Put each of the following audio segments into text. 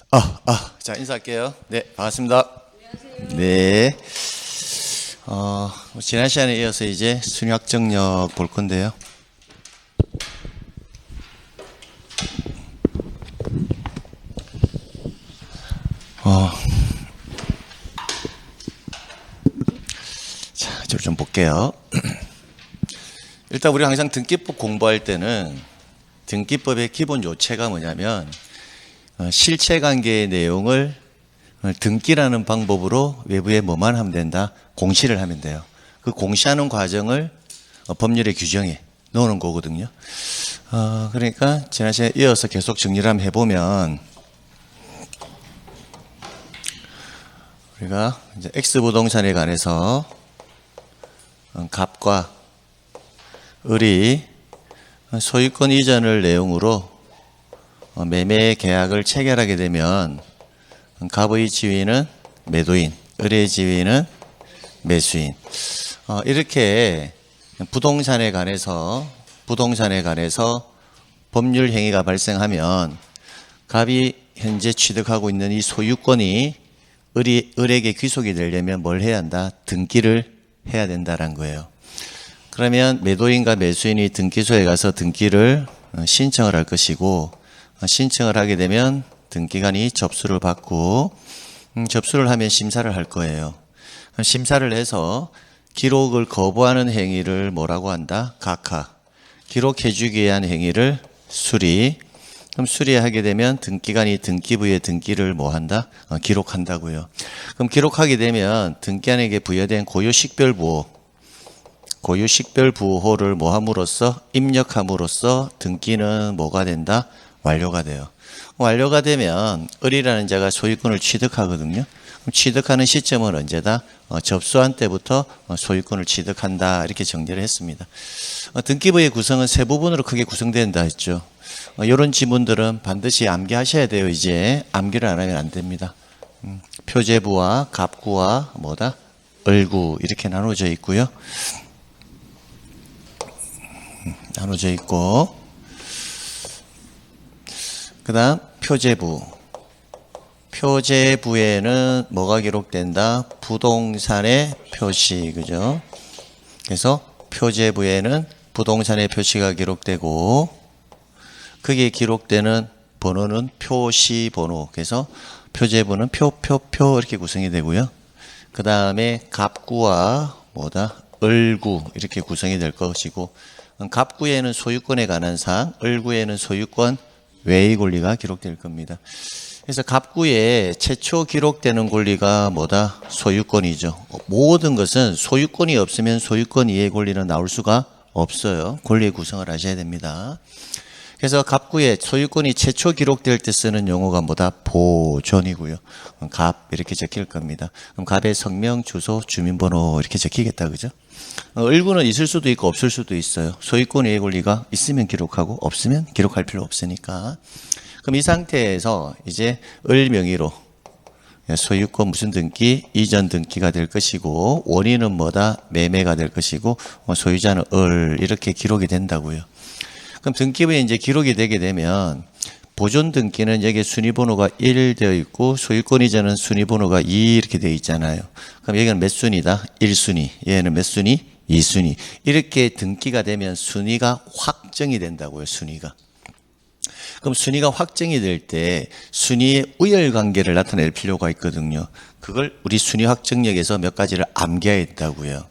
자, 인사할게요. 네, 반갑습니다. 네. 지난 시간에 이어서 이제 순위확정력 볼 건데요. 자, 이쪽을 좀 볼게요. 일단 우리가 항상 등기법 공부할 때는 등기법의 기본 요체가 뭐냐면 실체관계의 내용을 등기라는 방법으로 외부에 뭐만 하면 된다? 공시를 하면 돼요. 그 공시하는 과정을 법률에 규정해 놓는 거거든요. 그러니까 지난 시간에 이어서 계속 정리를 한번 해보면 우리가 이제 X부동산에 관해서 갑과 을이 소유권 이전을 내용으로 매매 계약을 체결하게 되면 갑의 지위는 매도인, 을의 지위는 매수인. 이렇게 부동산에 관해서 법률 행위가 발생하면 갑이 현재 취득하고 있는 이 소유권이 을에게 귀속이 되려면 뭘 해야 한다? 등기를 해야 된다는 거예요. 그러면 매도인과 매수인이 등기소에 가서 등기를 신청을 할 것이고, 신청을 하게 되면 등기관이 접수를 받고 접수를 하면 심사를 할 거예요. 심사를 해서 기록을 거부하는 행위를 뭐라고 한다? 각하. 기록해주기 위한 행위를 수리. 그럼 수리하게 되면 등기관이 등기부의 등기를 뭐 한다? 기록한다고요. 그럼 기록하게 되면 등기관에게 부여된 고유식별 부호를 뭐 함으로써 입력함으로써 등기는 뭐가 된다? 완료가 돼요. 완료가 되면 을이라는 자가 소유권을 취득하거든요. 그럼 취득하는 시점은 언제다? 접수한 때부터 소유권을 취득한다. 이렇게 정리를 했습니다. 등기부의 구성은 세 부분으로 크게 구성된다 했죠. 이런 지문들은 반드시 암기하셔야 돼요. 이제 암기를 안 하면 안 됩니다. 표제부와 갑구와 뭐다? 을구 이렇게 나눠져 있고요. 나눠져 있고 그 다음 표제부에는 뭐가 기록된다? 부동산의 표시, 그죠? 그래서 표제부에는 부동산의 표시가 기록되고 거기에 기록되는 번호는 표시번호. 그래서 표제부는 표 이렇게 구성이 되고요. 그 다음에 갑구와 뭐다? 을구 이렇게 구성이 될 것이고 갑구에는 소유권에 관한 사항, 을구에는 소유권 외의 권리가 기록될 겁니다. 그래서 갑구에 최초 기록되는 권리가 뭐다? 소유권이죠. 모든 것은 소유권이 없으면 소유권 이의 권리는 나올 수가 없어요. 권리의 구성을 하셔야 됩니다. 그래서 갑구에 소유권이 최초 기록될 때 쓰는 용어가 뭐다? 보존이고요. 갑 이렇게 적힐 겁니다. 그럼 갑의 성명, 주소, 주민번호 이렇게 적히겠다, 그죠? 을구는 있을 수도 있고 없을 수도 있어요. 소유권 이의 권리가 있으면 기록하고 없으면 기록할 필요 없으니까. 그럼 이 상태에서 이제 을 명의로 소유권 무슨 등기? 이전 등기가 될 것이고 원인은 뭐다? 매매가 될 것이고 소유자는 을 이렇게 기록이 된다고요. 그럼 등기부에 이제 기록이 되게 되면 보존 등기는 여기에 순위번호가 1 되어 있고 소유권 이전은 순위번호가 2 이렇게 되어 있잖아요. 그럼 여기는 몇 순위다? 1순위. 얘는 몇 순위? 2순위. 이렇게 등기가 되면 순위가 확정이 된다고요. 순위가. 그럼 순위가 확정이 될 때 순위의 우열 관계를 나타낼 필요가 있거든요. 그걸 우리 순위 확정력에서 몇 가지를 암기해야 했다고요.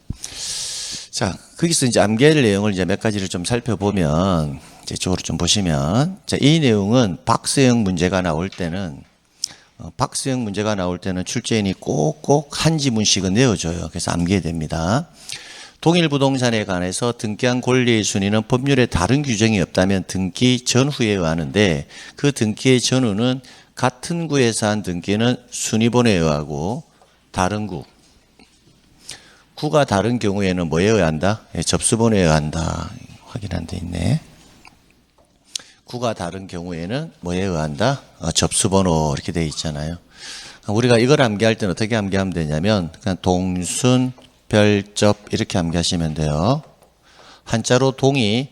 자, 거기서 이제 암기할 내용을 이제 몇 가지를 좀 살펴보면, 이쪽으로 좀 보시면, 자, 이 내용은 박스형 문제가 나올 때는 출제인이 꼭꼭 한 지문씩은 내어줘요. 그래서 암기해야 됩니다. 동일 부동산에 관해서 등기한 권리의 순위는 법률에 다른 규정이 없다면 등기 전후에 의하는데 그 등기의 전후는 같은 구에서 한 등기는 순위번호에 의하고 다른 구가 다른 경우에는 뭐에 의한다? 접수번호에 의한다. 확인한 데 있네. 구가 다른 경우에는 뭐에 의한다? 접수번호 이렇게 돼 있잖아요. 우리가 이걸 암기할 때는 어떻게 암기하면 되냐면 그냥 동순, 별접 이렇게 암기하시면 돼요. 한자로 동이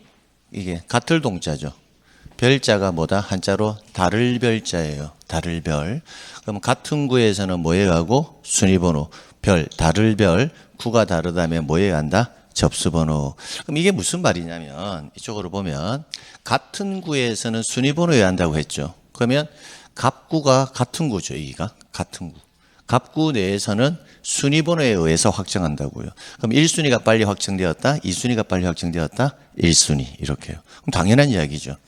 이게 같을 동자죠. 별자가 뭐다? 한자로 다를 별자예요. 다를 별. 그럼 같은 구에서는 뭐에 가고? 순위번호. 별, 다를 별. 구가 다르다면 뭐에 간다? 접수번호. 그럼 이게 무슨 말이냐면 이쪽으로 보면 같은 구에서는 순위번호에 한다고 했죠. 그러면 갑구가 같은 구죠. 여기가 같은 구. 갑구 내에서는 순위번호에 의해서 확정한다고요. 그럼 1순위가 빨리 확정되었다. 2순위가 빨리 확정되었다. 1순위 이렇게요. 그럼 당연한 이야기죠.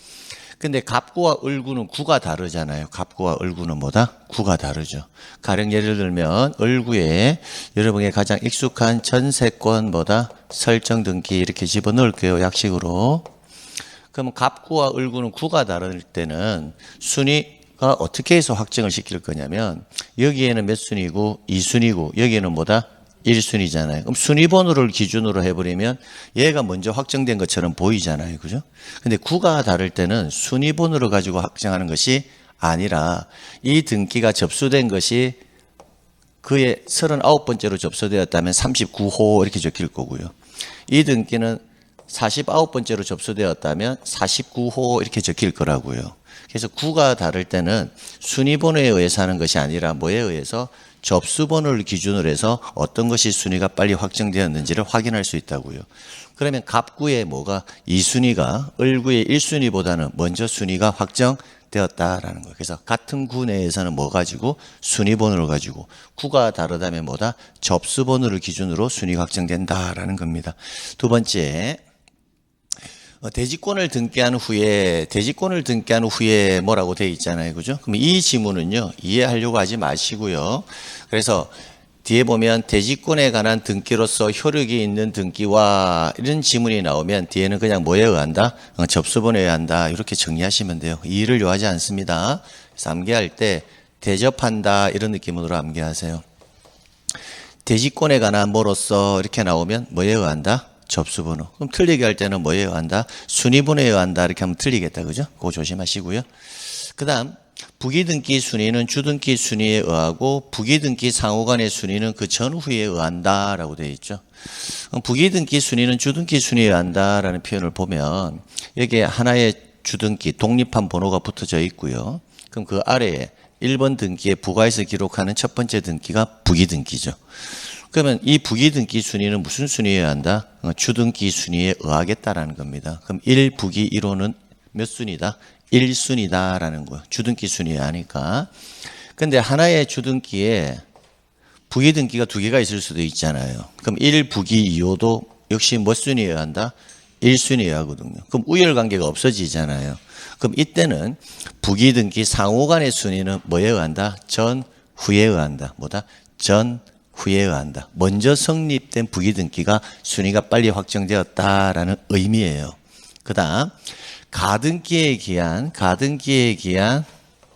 근데 갑구와 을구는 구가 다르잖아요. 갑구와 을구는 뭐다? 구가 다르죠. 가령 예를 들면 을구에 여러분에게 가장 익숙한 전세권 뭐다? 설정 등기 이렇게 집어넣을게요. 약식으로. 그럼 갑구와 을구는 구가 다를 때는 순위가 어떻게 해서 확정을 시킬 거냐면 여기에는 몇 순위고 2순위고 여기에는 뭐다? 1순위잖아요. 그럼 순위번호를 기준으로 해버리면 얘가 먼저 확정된 것처럼 보이잖아요. 그죠? 근데 구가 다를 때는 순위번호를 가지고 확정하는 것이 아니라 이 등기가 접수된 것이 그의 39번째로 접수되었다면 39호 이렇게 적힐 거고요. 이 등기는 49번째로 접수되었다면 49호 이렇게 적힐 거라고요. 그래서 구가 다를 때는 순위번호에 의해서 하는 것이 아니라 뭐에 의해서 접수번호를 기준으로 해서 어떤 것이 순위가 빨리 확정되었는지를 확인할 수 있다고요. 그러면 갑구의 뭐가 2순위가 을구의 1순위보다는 먼저 순위가 확정되었다라는 거예요. 그래서 같은 구 내에서는 뭐 가지고 순위번호를 가지고 구가 다르다면 뭐다? 접수번호를 기준으로 순위가 확정된다라는 겁니다. 두 번째, 대지권을 등기한 후에 뭐라고 되어 있잖아요. 그죠? 그럼 이 지문은요, 이해하려고 하지 마시고요. 그래서 뒤에 보면 대지권에 관한 등기로서 효력이 있는 등기와 이런 지문이 나오면 뒤에는 그냥 뭐에 의한다? 접수번호에 의한다. 이렇게 정리하시면 돼요. 이의를 요하지 않습니다. 그래서 암기할 때 대접한다 이런 느낌으로 암기하세요. 대지권에 관한 뭐로서 이렇게 나오면 뭐에 의한다? 접수번호. 그럼 틀리게 할 때는 뭐에 의한다? 순위번호에 의한다. 이렇게 하면 틀리겠다. 그죠? 그거 조심하시고요. 그 다음, 부기등기 순위는 주등기 순위에 의하고 부기등기 상호간의 순위는 그 전후에 의한다. 라고 되어 있죠. 부기등기 순위는 주등기 순위에 의한다. 라는 표현을 보면 여기에 하나의 주등기, 독립한 번호가 붙어져 있고요. 그럼 그 아래에 1번 등기에 부가해서 기록하는 첫 번째 등기가 부기등기죠. 그러면 이 부기등기 순위는 무슨 순위에 한다? 주등기 순위에 의하겠다라는 겁니다. 그럼 1부기 1호는 몇 순위다? 1순위다라는 거예요. 주등기 순위에 하니까. 근데 하나의 주등기에 부기등기가 두 개가 있을 수도 있잖아요. 그럼 1부기 2호도 역시 몇 순위에 한다? 1순위에 하거든요. 그럼 우열관계가 없어지잖아요. 그럼 이때는 부기등기 상호간의 순위는 뭐에 의한다? 전후에 의한다. 뭐다? 후에 의한다. 먼저 성립된 부기등기가 순위가 빨리 확정되었다라는 의미예요. 그 다음 가등기에 기한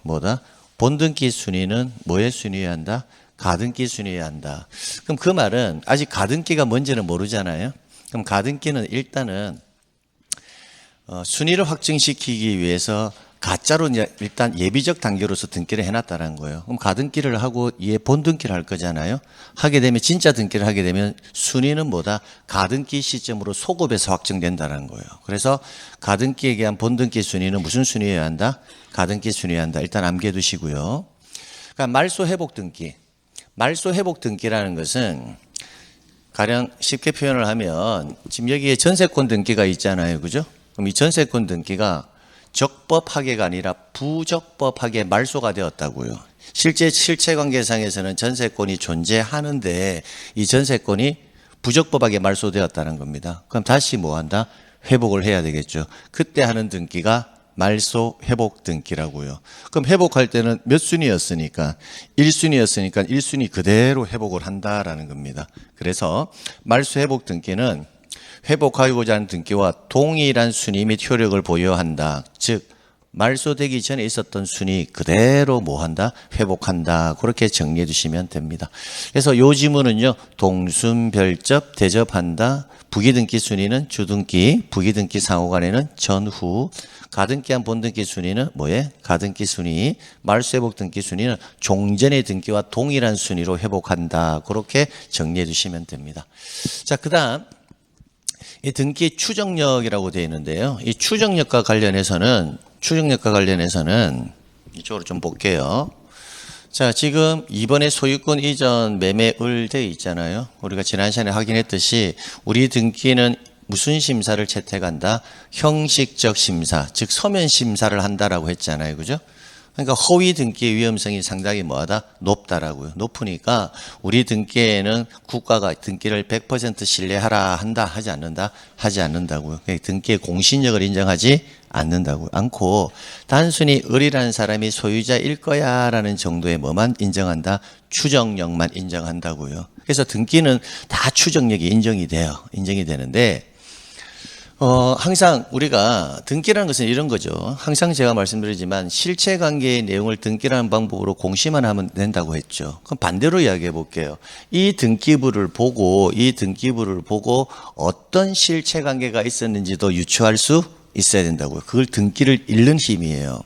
뭐다? 본등기 순위는 뭐의 순위에 한다? 가등기 순위에 한다. 그럼 그 말은 아직 가등기가 뭔지는 모르잖아요. 그럼 가등기는 일단은 순위를 확정시키기 위해서 가짜로 일단 예비적 단계로서 등기를 해놨다는 거예요. 그럼 가등기를 하고 얘 본등기를 할 거잖아요. 하게 되면 진짜 등기를 하게 되면 순위는 뭐다? 가등기 시점으로 소급해서 확정된다는 거예요. 그래서 가등기에 대한 본등기 순위는 무슨 순위여야 한다? 가등기 순위여야 한다. 일단 암기해 두시고요. 그러니까 말소 회복 등기. 말소 회복 등기라는 것은 가령 쉽게 표현을 하면 지금 여기에 전세권 등기가 있잖아요. 그죠? 그럼 이 전세권 등기가 적법하게가 아니라 부적법하게 말소가 되었다고요. 실체 관계상에서는 전세권이 존재하는데 이 전세권이 부적법하게 말소되었다는 겁니다. 그럼 다시 뭐 한다? 회복을 해야 되겠죠. 그때 하는 등기가 말소 회복 등기라고요. 그럼 회복할 때는 몇 순위였으니까 1순위였으니까 1순위 그대로 회복을 한다라는 겁니다. 그래서 말소 회복 등기는 회복하고자 하는 등기와 동일한 순위 및 효력을 보유한다. 즉 말소되기 전에 있었던 순위 그대로 뭐 한다? 회복한다. 그렇게 정리해 주시면 됩니다. 그래서 요 지문은요. 동순별접 대접한다. 부기등기 순위는 주등기, 부기등기 상호간에는 전후, 가등기한 본등기 순위는 뭐예? 가등기 순위, 말소회복 등기 순위는 종전의 등기와 동일한 순위로 회복한다. 그렇게 정리해 주시면 됩니다. 자, 그 다음 이 등기 추정력이라고 되어 있는데요. 이 추정력과 관련해서는 추정력과 관련해서는 이쪽으로 좀 볼게요. 자, 지금 이번에 소유권 이전 매매을 돼 있잖아요. 우리가 지난 시간에 확인했듯이 우리 등기는 무슨 심사를 채택한다? 형식적 심사, 즉 서면 심사를 한다라고 했잖아요. 그죠? 그러니까 허위 등기의 위험성이 상당히 뭐하다? 높다라고요. 높으니까 우리 등기에는 국가가 등기를 100% 신뢰하라 한다, 하지 않는다? 하지 않는다고요. 등기의 공신력을 인정하지 않고 단순히 을이라는 사람이 소유자일 거야라는 정도의 뭐만 인정한다? 추정력만 인정한다고요. 그래서 등기는 다 추정력이 인정이 되는데 항상 우리가 등기라는 것은 이런 거죠. 항상 제가 말씀드리지만 실체관계의 내용을 등기라는 방법으로 공시만 하면 된다고 했죠. 그럼 반대로 이야기해 볼게요. 이 등기부를 보고 어떤 실체관계가 있었는지도 유추할 수 있어야 된다고요. 그걸 등기를 읽는 힘이에요.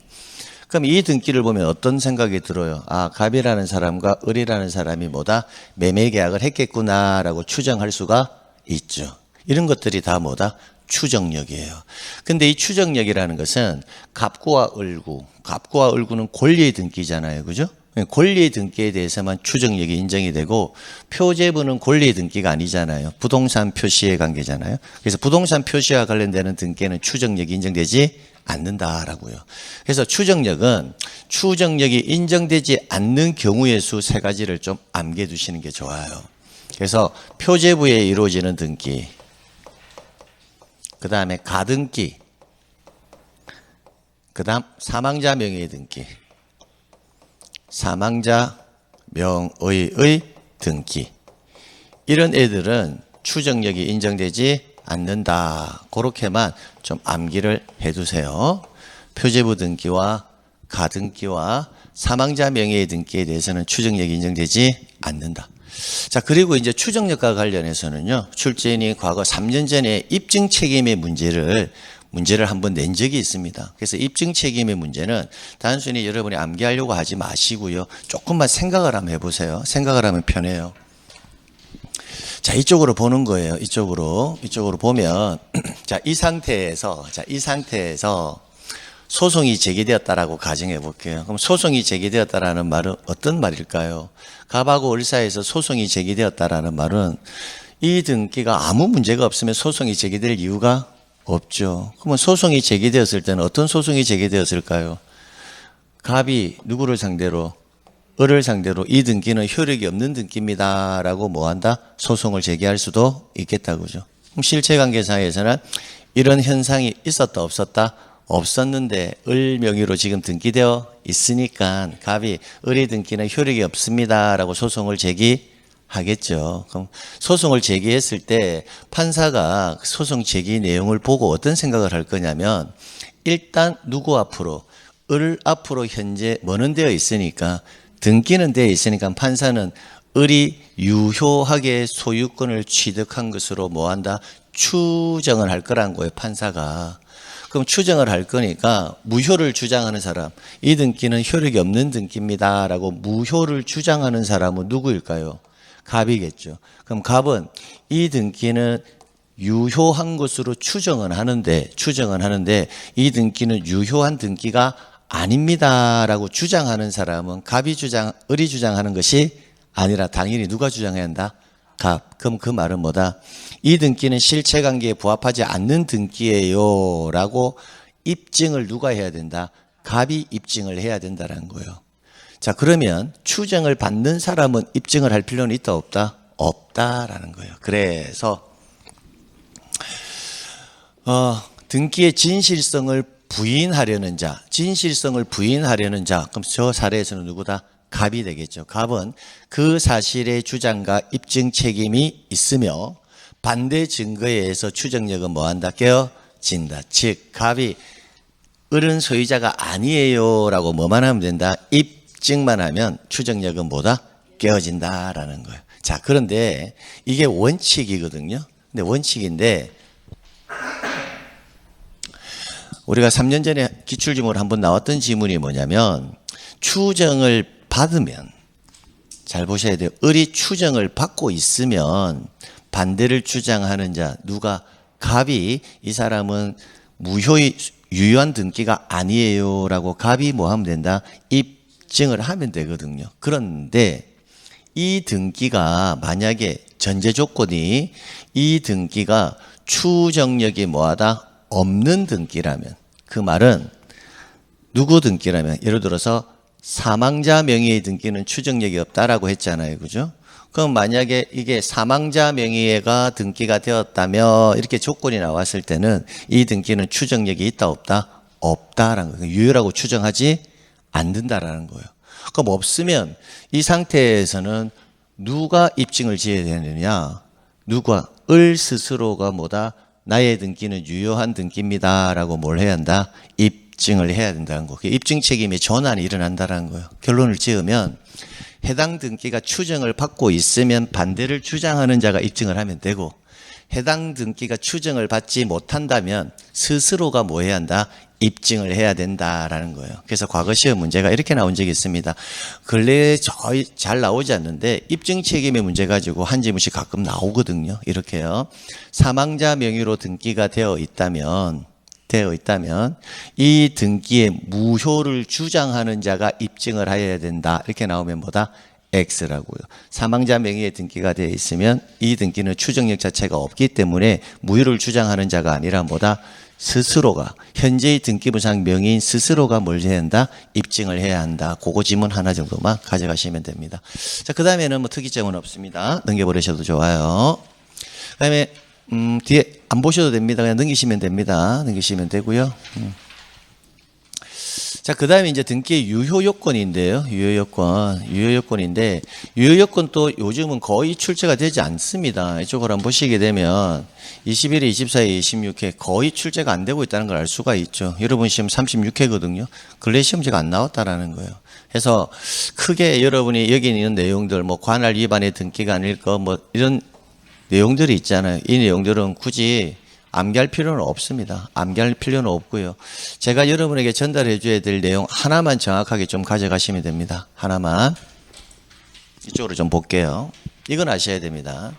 그럼 이 등기를 보면 어떤 생각이 들어요? 아, 갑이라는 사람과 을이라는 사람이 뭐다? 매매 계약을 했겠구나라고 추정할 수가 있죠. 이런 것들이 다 뭐다? 추정력이에요. 근데 이 추정력이라는 것은 갑구와 을구는 권리의 등기잖아요. 그죠? 권리의 등기에 대해서만 추정력이 인정이 되고 표제부는 권리의 등기가 아니잖아요. 부동산 표시의 관계잖아요. 그래서 부동산 표시와 관련되는 등기에는 추정력이 인정되지 않는다라고요. 그래서 추정력이 인정되지 않는 경우의 수 세 가지를 좀 암기해 두시는 게 좋아요. 그래서 표제부에 이루어지는 등기, 그 다음에 가등기, 그 다음 사망자 명의의 등기, 사망자 명의의 등기. 이런 애들은 추정력이 인정되지 않는다. 그렇게만 좀 암기를 해두세요. 표제부 등기와 가등기와 사망자 명의의 등기에 대해서는 추정력이 인정되지 않는다. 자, 그리고 이제 추정력과 관련해서는요, 출제인이 과거 3년 전에 입증 책임의 문제를 한번 낸 적이 있습니다. 그래서 입증 책임의 문제는 단순히 여러분이 암기하려고 하지 마시고요, 조금만 생각을 한번 해보세요. 생각을 하면 편해요. 자, 이쪽으로 보는 거예요. 이쪽으로 보면, 자, 이 상태에서 소송이 제기되었다라고 가정해 볼게요. 그럼 소송이 제기되었다라는 말은 어떤 말일까요? 갑하고 을 사이에서 소송이 제기되었다라는 말은 이 등기가 아무 문제가 없으면 소송이 제기될 이유가 없죠. 그러면 소송이 제기되었을 때는 어떤 소송이 제기되었을까요? 갑이 누구를 상대로? 을을 상대로 이 등기는 효력이 없는 등기입니다라고 뭐한다? 소송을 제기할 수도 있겠다고죠. 그럼 실체관계상에서는 이런 현상이 있었다 없었다? 없었는데 을 명의로 지금 등기되어 있으니까 갑이 을의 등기는 효력이 없습니다라고 소송을 제기하겠죠. 그럼 소송을 제기했을 때 판사가 소송 제기 내용을 보고 어떤 생각을 할 거냐면, 일단 누구 앞으로? 을 앞으로 현재 뭐는 되어 있으니까, 등기는 되어 있으니까 판사는 을이 유효하게 소유권을 취득한 것으로 뭐한다? 추정을 할 거란 거예요, 판사가. 그럼 추정을 할 거니까 무효를 주장하는 사람, 이 등기는 효력이 없는 등기입니다라고 무효를 주장하는 사람은 누구일까요? 갑이겠죠. 그럼 갑은 이 등기는 유효한 것으로 추정은 하는데 이 등기는 유효한 등기가 아닙니다라고 주장하는 사람은 을이 주장하는 것이 아니라 당연히 누가 주장해야 한다? 갑. 그럼 그 말은 뭐다? 이 등기는 실체관계에 부합하지 않는 등기예요 라고 입증을 누가 해야 된다? 갑이 입증을 해야 된다는 거예요. 자, 그러면 추정을 받는 사람은 입증을 할 필요는 있다 없다? 없다라는 거예요. 그래서 등기의 진실성을 부인하려는 자, 그럼 저 사례에서는 누구다? 갑이 되겠죠. 갑은 그 사실의 주장과 입증 책임이 있으며 반대 증거에 의해서 추정력은 뭐한다? 깨어진다. 즉 갑이 을은 소유자가 아니에요 라고 뭐만 하면 된다? 입증만 하면 추정력은 뭐다? 깨어진다라는 거예요. 자, 그런데 이게 원칙이거든요. 근데 원칙인데 우리가 3년 전에 기출지문으로 한번 나왔던 지문이 뭐냐면, 추정을 받으면, 잘 보셔야 돼요. 을이 추정을 받고 있으면 반대를 주장하는 자, 누가? 갑이 이 사람은 유효한 등기가 아니에요라고 갑이 뭐 하면 된다? 입증을 하면 되거든요. 그런데 이 등기가 만약에 전제 조건이 이 등기가 추정력이 뭐하다? 없는 등기라면, 그 말은 누구 등기라면, 예를 들어서 사망자 명의의 등기는 추정력이 없다라고 했잖아요. 그죠? 그럼 만약에 이게 사망자 명의가 등기가 되었다며 이렇게 조건이 나왔을 때는 이 등기는 추정력이 있다 없다? 없다라는 거예요. 유효라고 추정하지 않는다라는 거예요. 그럼 없으면 이 상태에서는 누가 입증을 지어야 되느냐? 누가? 을 스스로가 뭐다? 나의 등기는 유효한 등기입니다라고 뭘 해야 한다? 입증을 해야 된다는 거. 입증 책임의 전환이 일어난다는 거예요. 결론을 지으면 해당 등기가 추정을 받고 있으면 반대를 주장하는 자가 입증을 하면 되고, 해당 등기가 추정을 받지 못한다면 스스로가 뭐 해야 한다? 입증을 해야 된다라는 거예요. 그래서 과거 시험 문제가 이렇게 나온 적이 있습니다. 근래에 잘 나오지 않는데 입증 책임의 문제 가지고 한 지문씩 가끔 나오거든요. 이렇게요. 사망자 명의로 등기가 되어 있다면 이 등기의 무효를 주장하는 자가 입증을 해야 된다. 이렇게 나오면 뭐다? X라고요. 사망자 명의의 등기가 되어 있으면 이 등기는 추정력 자체가 없기 때문에 무효를 주장하는 자가 아니라 뭐다? 스스로가, 현재의 등기부상 명의인 스스로가 뭘 해야 한다? 입증을 해야 한다. 그거 지문 하나 정도만 가져가시면 됩니다. 자, 그 다음에는 뭐 특이점은 없습니다. 넘겨버리셔도 좋아요. 그 다음에 뒤에 안 보셔도 됩니다. 그냥 넘기시면 됩니다. 넘기시면 되고요. 자, 그 다음에 이제 등기의 유효 요건인데요. 유효 요건인데, 유효 요건도 요즘은 거의 출제가 되지 않습니다. 이쪽으로 한번 보시게 되면 21회, 24회, 26회 거의 출제가 안 되고 있다는 걸 알 수가 있죠. 여러분 시험 36회거든요. 근래 시험지가 안 나왔다라는 거예요. 그래서 크게 여러분이 여기 있는 내용들, 뭐 관할 위반의 등기가 아닐 거, 뭐 이런 내용들이 있잖아요. 이 내용들은 굳이 암기할 필요는 없습니다. 암기할 필요는 없고요. 제가 여러분에게 전달해 줘야 될 내용 하나만 정확하게 좀 가져가시면 됩니다. 하나만. 이쪽으로 좀 볼게요. 이건 아셔야 됩니다.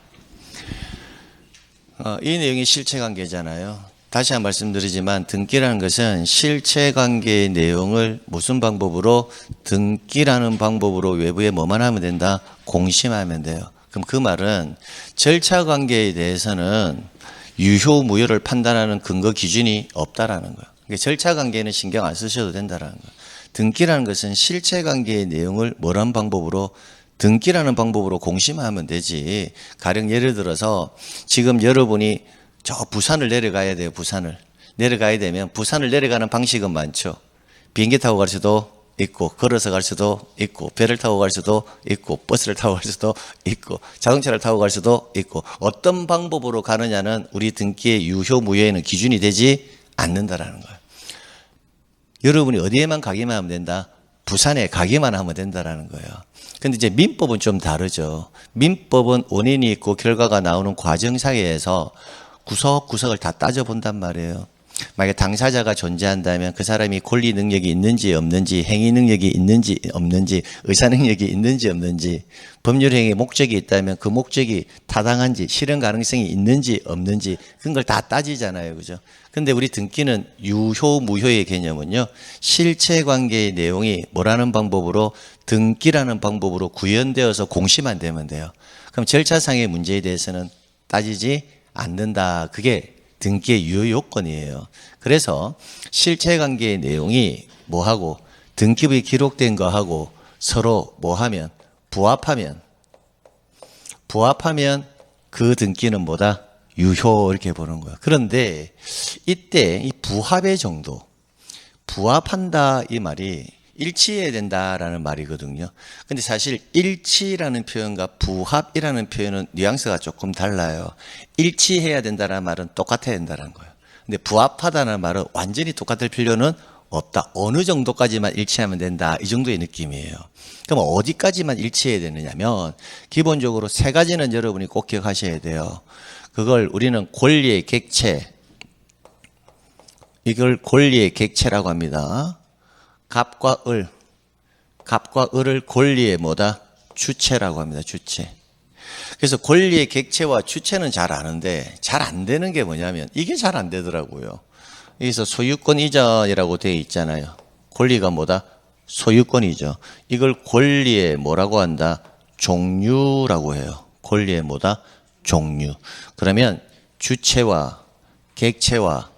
이 내용이 실체관계잖아요. 다시 한 번 말씀드리지만 등기라는 것은 실체관계의 내용을 무슨 방법으로? 등기라는 방법으로 외부에 뭐만 하면 된다? 공심하면 돼요. 그럼 그 말은 절차관계에 대해서는 유효, 무효를 판단하는 근거 기준이 없다라는 거예요. 그러니까 절차관계는 신경 안 쓰셔도 된다라는 거예요. 등기라는 것은 실체관계의 내용을 뭐라는 방법으로? 등기라는 방법으로 공심하면 되지. 가령 예를 들어서 지금 여러분이 저 부산을 내려가야 돼요. 부산을 내려가야 되면 부산을 내려가는 방식은 많죠. 비행기 타고 갈 수도 있고, 걸어서 갈 수도 있고, 배를 타고 갈 수도 있고, 버스를 타고 갈 수도 있고, 자동차를 타고 갈 수도 있고, 어떤 방법으로 가느냐는 우리 등기의 유효, 무효에는 기준이 되지 않는다라는 거예요. 여러분이 어디에만 가기만 하면 된다? 부산에 가기만 하면 된다라는 거예요. 근데 이제 민법은 좀 다르죠. 민법은 원인이 있고 결과가 나오는 과정사이에서 구석구석을 다 따져본단 말이에요. 만약에 당사자가 존재한다면 그 사람이 권리 능력이 있는지 없는지, 행위 능력이 있는지 없는지, 의사 능력이 있는지 없는지, 법률 행위의 목적이 있다면 그 목적이 타당한지, 실현 가능성이 있는지 없는지, 그런 걸 다 따지잖아요. 그죠? 근데 우리 등기는 유효, 무효의 개념은요, 실체 관계의 내용이 뭐라는 방법으로? 등기라는 방법으로 구현되어서 공시만 되면 돼요. 그럼 절차상의 문제에 대해서는 따지지 않는다. 그게 등기의 유효 요건이에요. 그래서 실체관계의 내용이 뭐하고 등기부에 기록된 거하고 서로 뭐하면 부합하면 그 등기는 뭐다? 유효 이렇게 보는 거야. 그런데 이때 이 부합의 정도, 부합한다 이 말이 일치해야 된다라는 말이거든요. 근데 사실 일치라는 표현과 부합이라는 표현은 뉘앙스가 조금 달라요. 일치해야 된다는 말은 똑같아야 된다는 거예요. 근데 부합하다는 말은 완전히 똑같을 필요는 없다. 어느 정도까지만 일치하면 된다. 이 정도의 느낌이에요. 그럼 어디까지만 일치해야 되느냐면 기본적으로 세 가지는 여러분이 꼭 기억하셔야 돼요. 그걸 우리는 권리의 객체, 이걸 권리의 객체라고 합니다. 갑과 을을 권리의 뭐다? 주체라고 합니다. 주체. 그래서 권리의 객체와 주체는 잘 아는데 잘 안 되는 게 뭐냐면 이게 잘 안 되더라고요. 여기서 소유권 이전이라고 되어 있잖아요. 권리가 뭐다? 소유권이죠. 이걸 권리의 뭐라고 한다? 종류라고 해요. 권리의 뭐다? 종류. 그러면 주체와 객체와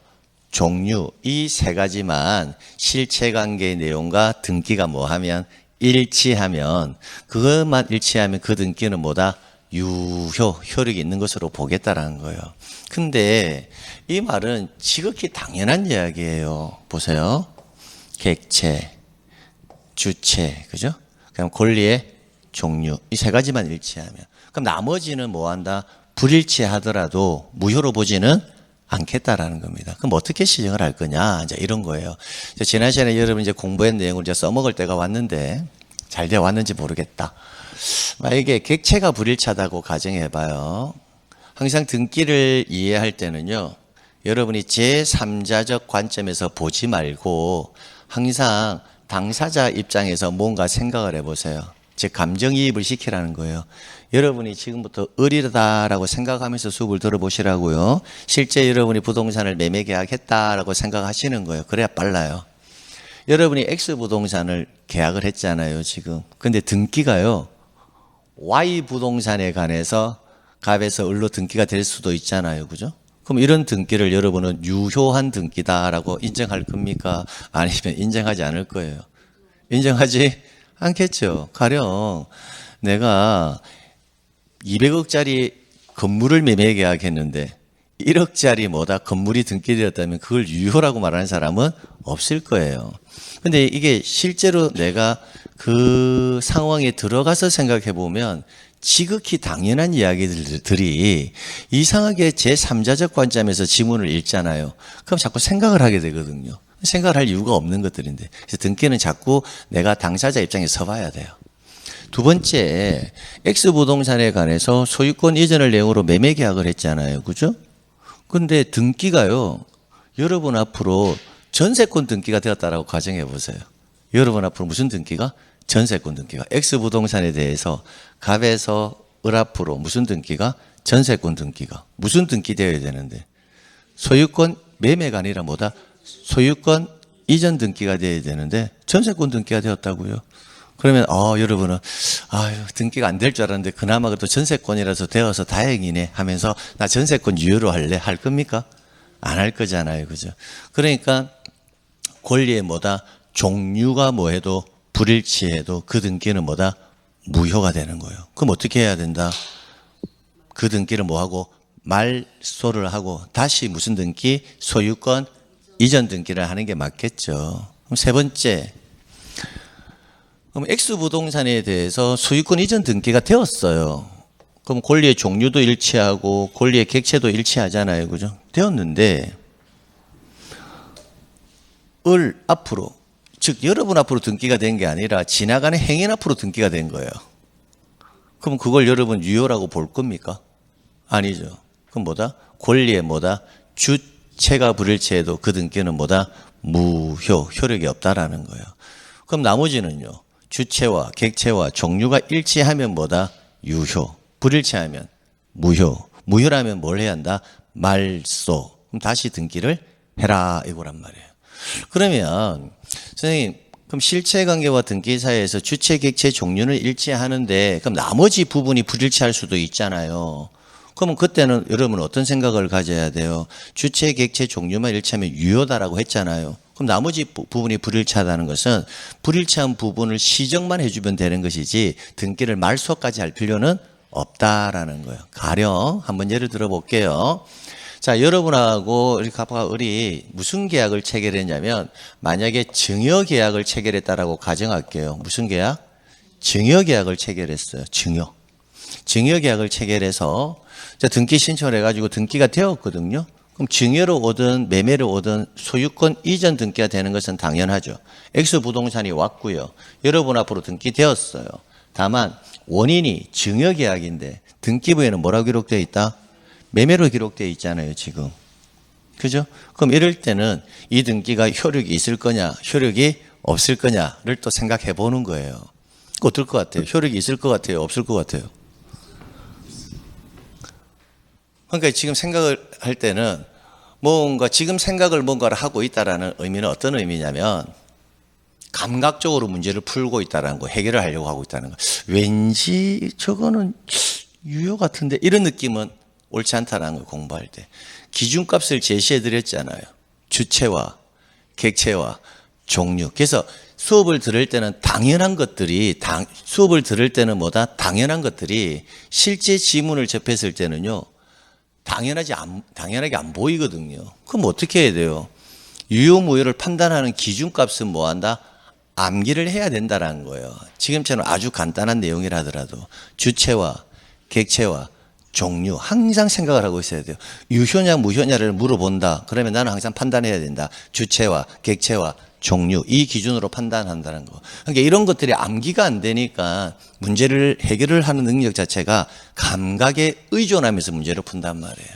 종류 이 세 가지만 실체관계의 내용과 등기가 뭐하면 일치하면 그것만 일치하면 그 등기는 뭐다? 유효, 효력이 있는 것으로 보겠다라는 거예요. 근데 이 말은 지극히 당연한 이야기예요. 보세요. 객체, 주체, 그죠? 그럼 권리의 종류 이 세 가지만 일치하면 그럼 나머지는 뭐 한다? 불일치하더라도 무효로 보지는 않겠다라는 겁니다. 그럼 어떻게 시정을 할 거냐? 이제 이런 거예요. 지난 시간에 여러분 이제 공부한 내용을 이제 써먹을 때가 왔는데 잘 되어 왔는지 모르겠다. 만약에 객체가 불일치하다고 가정해봐요. 항상 등기를 이해할 때는요. 여러분이 제3자적 관점에서 보지 말고 항상 당사자 입장에서 뭔가 생각을 해보세요. 즉 감정이입을 시키라는 거예요. 여러분이 지금부터 어리다라고 생각하면서 수업을 들어보시라고요. 실제 여러분이 부동산을 매매 계약했다라고 생각하시는 거예요. 그래야 빨라요. 여러분이 X부동산을 계약을 했잖아요, 지금. 근데 등기가요. Y부동산에 관해서 갑에서 을로 등기가 될 수도 있잖아요. 그죠? 그럼 이런 등기를 여러분은 유효한 등기다라고 인정할 겁니까? 아니면 인정하지 않을 거예요. 인정하지 않겠죠. 가령 내가 200억짜리 건물을 매매 계약했는데 1억짜리 뭐다 건물이 등기되었다면 그걸 유효라고 말하는 사람은 없을 거예요. 근데 이게 실제로 내가 그 상황에 들어가서 생각해 보면 지극히 당연한 이야기들이 이상하게 제3자적 관점에서 지문을 읽잖아요. 그럼 자꾸 생각을 하게 되거든요. 생각을 할 이유가 없는 것들인데. 그래서 등기는 자꾸 내가 당사자 입장에 서봐야 돼요. 두 번째, X부동산에 관해서 소유권 이전을 내용으로 매매 계약을 했잖아요. 그죠? 근데 등기가요. 여러분 앞으로 전세권 등기가 되었다라고 가정해 보세요. 여러분 앞으로 무슨 등기가? 전세권 등기가. X부동산에 대해서 갑에서 을 앞으로 무슨 등기가? 전세권 등기가. 무슨 등기 되어야 되는데? 소유권 매매가 아니라 뭐다? 소유권 이전 등기가 되어야 되는데 전세권 등기가 되었다고요. 그러면 여러분은 등기가 안 될 줄 알았는데 그나마 그래도 전세권이라서 되어서 다행이네 하면서 나 전세권 유효로 할래? 할 겁니까? 안 할 거잖아요. 그죠? 그러니까 권리의 뭐다? 종류가 뭐해도 불일치해도 그 등기는 뭐다? 무효가 되는 거예요. 그럼 어떻게 해야 된다? 그 등기를 뭐하고? 말소를 하고 다시 무슨 등기? 소유권 이전 등기를 하는 게 맞겠죠. 그럼 세 번째, 그럼 X부동산에 대해서 소유권 이전 등기가 되었어요. 그럼 권리의 종류도 일치하고 권리의 객체도 일치하잖아요. 그죠? 되었는데 을 앞으로 즉 여러분 앞으로 등기가 된 게 아니라 지나가는 행인 앞으로 등기가 된 거예요. 그럼 그걸 여러분 유효라고 볼 겁니까? 아니죠. 그럼 뭐다? 권리의 뭐다? 주체가 불일치해도 그 등기는 뭐다? 무효, 효력이 없다라는 거예요. 그럼 나머지는요. 주체와 객체와 종류가 일치하면 뭐다? 유효. 불일치하면 무효. 무효라면 뭘 해야 한다? 말소. 그럼 다시 등기를 해라 이거란 말이에요. 그러면 선생님 그럼 실체관계와 등기 사이에서 주체, 객체, 종류는 일치하는데 그럼 나머지 부분이 불일치할 수도 있잖아요. 그러면 그때는 여러분 어떤 생각을 가져야 돼요? 주체, 객체, 종류만 일치하면 유효다라고 했잖아요. 그럼 나머지 부분이 불일치하다는 것은 불일치한 부분을 시정만 해주면 되는 것이지 등기를 말소까지 할 필요는 없다라는 거예요. 가령 한번 예를 들어 볼게요. 자, 여러분하고 우리 갑과 을이 무슨 계약을 체결했냐면 만약에 증여 계약을 체결했다라고 가정할게요. 무슨 계약? 증여 계약을 체결했어요. 증여 계약을 체결해서 등기 신청을 해가지고 등기가 되었거든요. 그럼 증여로 오든 매매로 오든 소유권 이전 등기가 되는 것은 당연하죠. X부동산이 왔고요. 여러분 앞으로 등기되었어요. 다만 원인이 증여 계약인데 등기부에는 뭐라고 기록되어 있다? 매매로 기록되어 있잖아요, 지금. 그죠? 그럼 이럴 때는 이 등기가 효력이 있을 거냐, 효력이 없을 거냐를 또 생각해 보는 거예요. 어떨 것 같아요? 효력이 있을 것 같아요? 없을 것 같아요? 그러니까 지금 생각을 할 때는 뭔가 지금 생각을 뭔가를 하고 있다라는 의미는 어떤 의미냐면 감각적으로 문제를 풀고 있다는 거, 해결을 하려고 하고 있다는 거. 왠지 저거는 유효 같은데 이런 느낌은 옳지 않다는 거 공부할 때. 기준값을 제시해 드렸잖아요. 주체와 객체와 종류. 그래서 수업을 들을 때는 당연한 것들이 수업을 들을 때는 뭐다? 당연한 것들이 실제 지문을 접했을 때는요. 당연하게 안 보이거든요. 그럼 어떻게 해야 돼요? 유효 무효를 판단하는 기준값은 뭐 한다? 암기를 해야 된다는 거예요. 지금처럼 아주 간단한 내용이라 하더라도 주체와 객체와 종류 항상 생각을 하고 있어야 돼요. 유효냐 무효냐를 물어본다. 그러면 나는 항상 판단해야 된다. 주체와 객체와 종류 이 기준으로 판단한다는 거. 그러니까 이런 것들이 암기가 안 되니까 문제를 해결을 하는 능력 자체가 감각에 의존하면서 문제를 푼단 말이에요.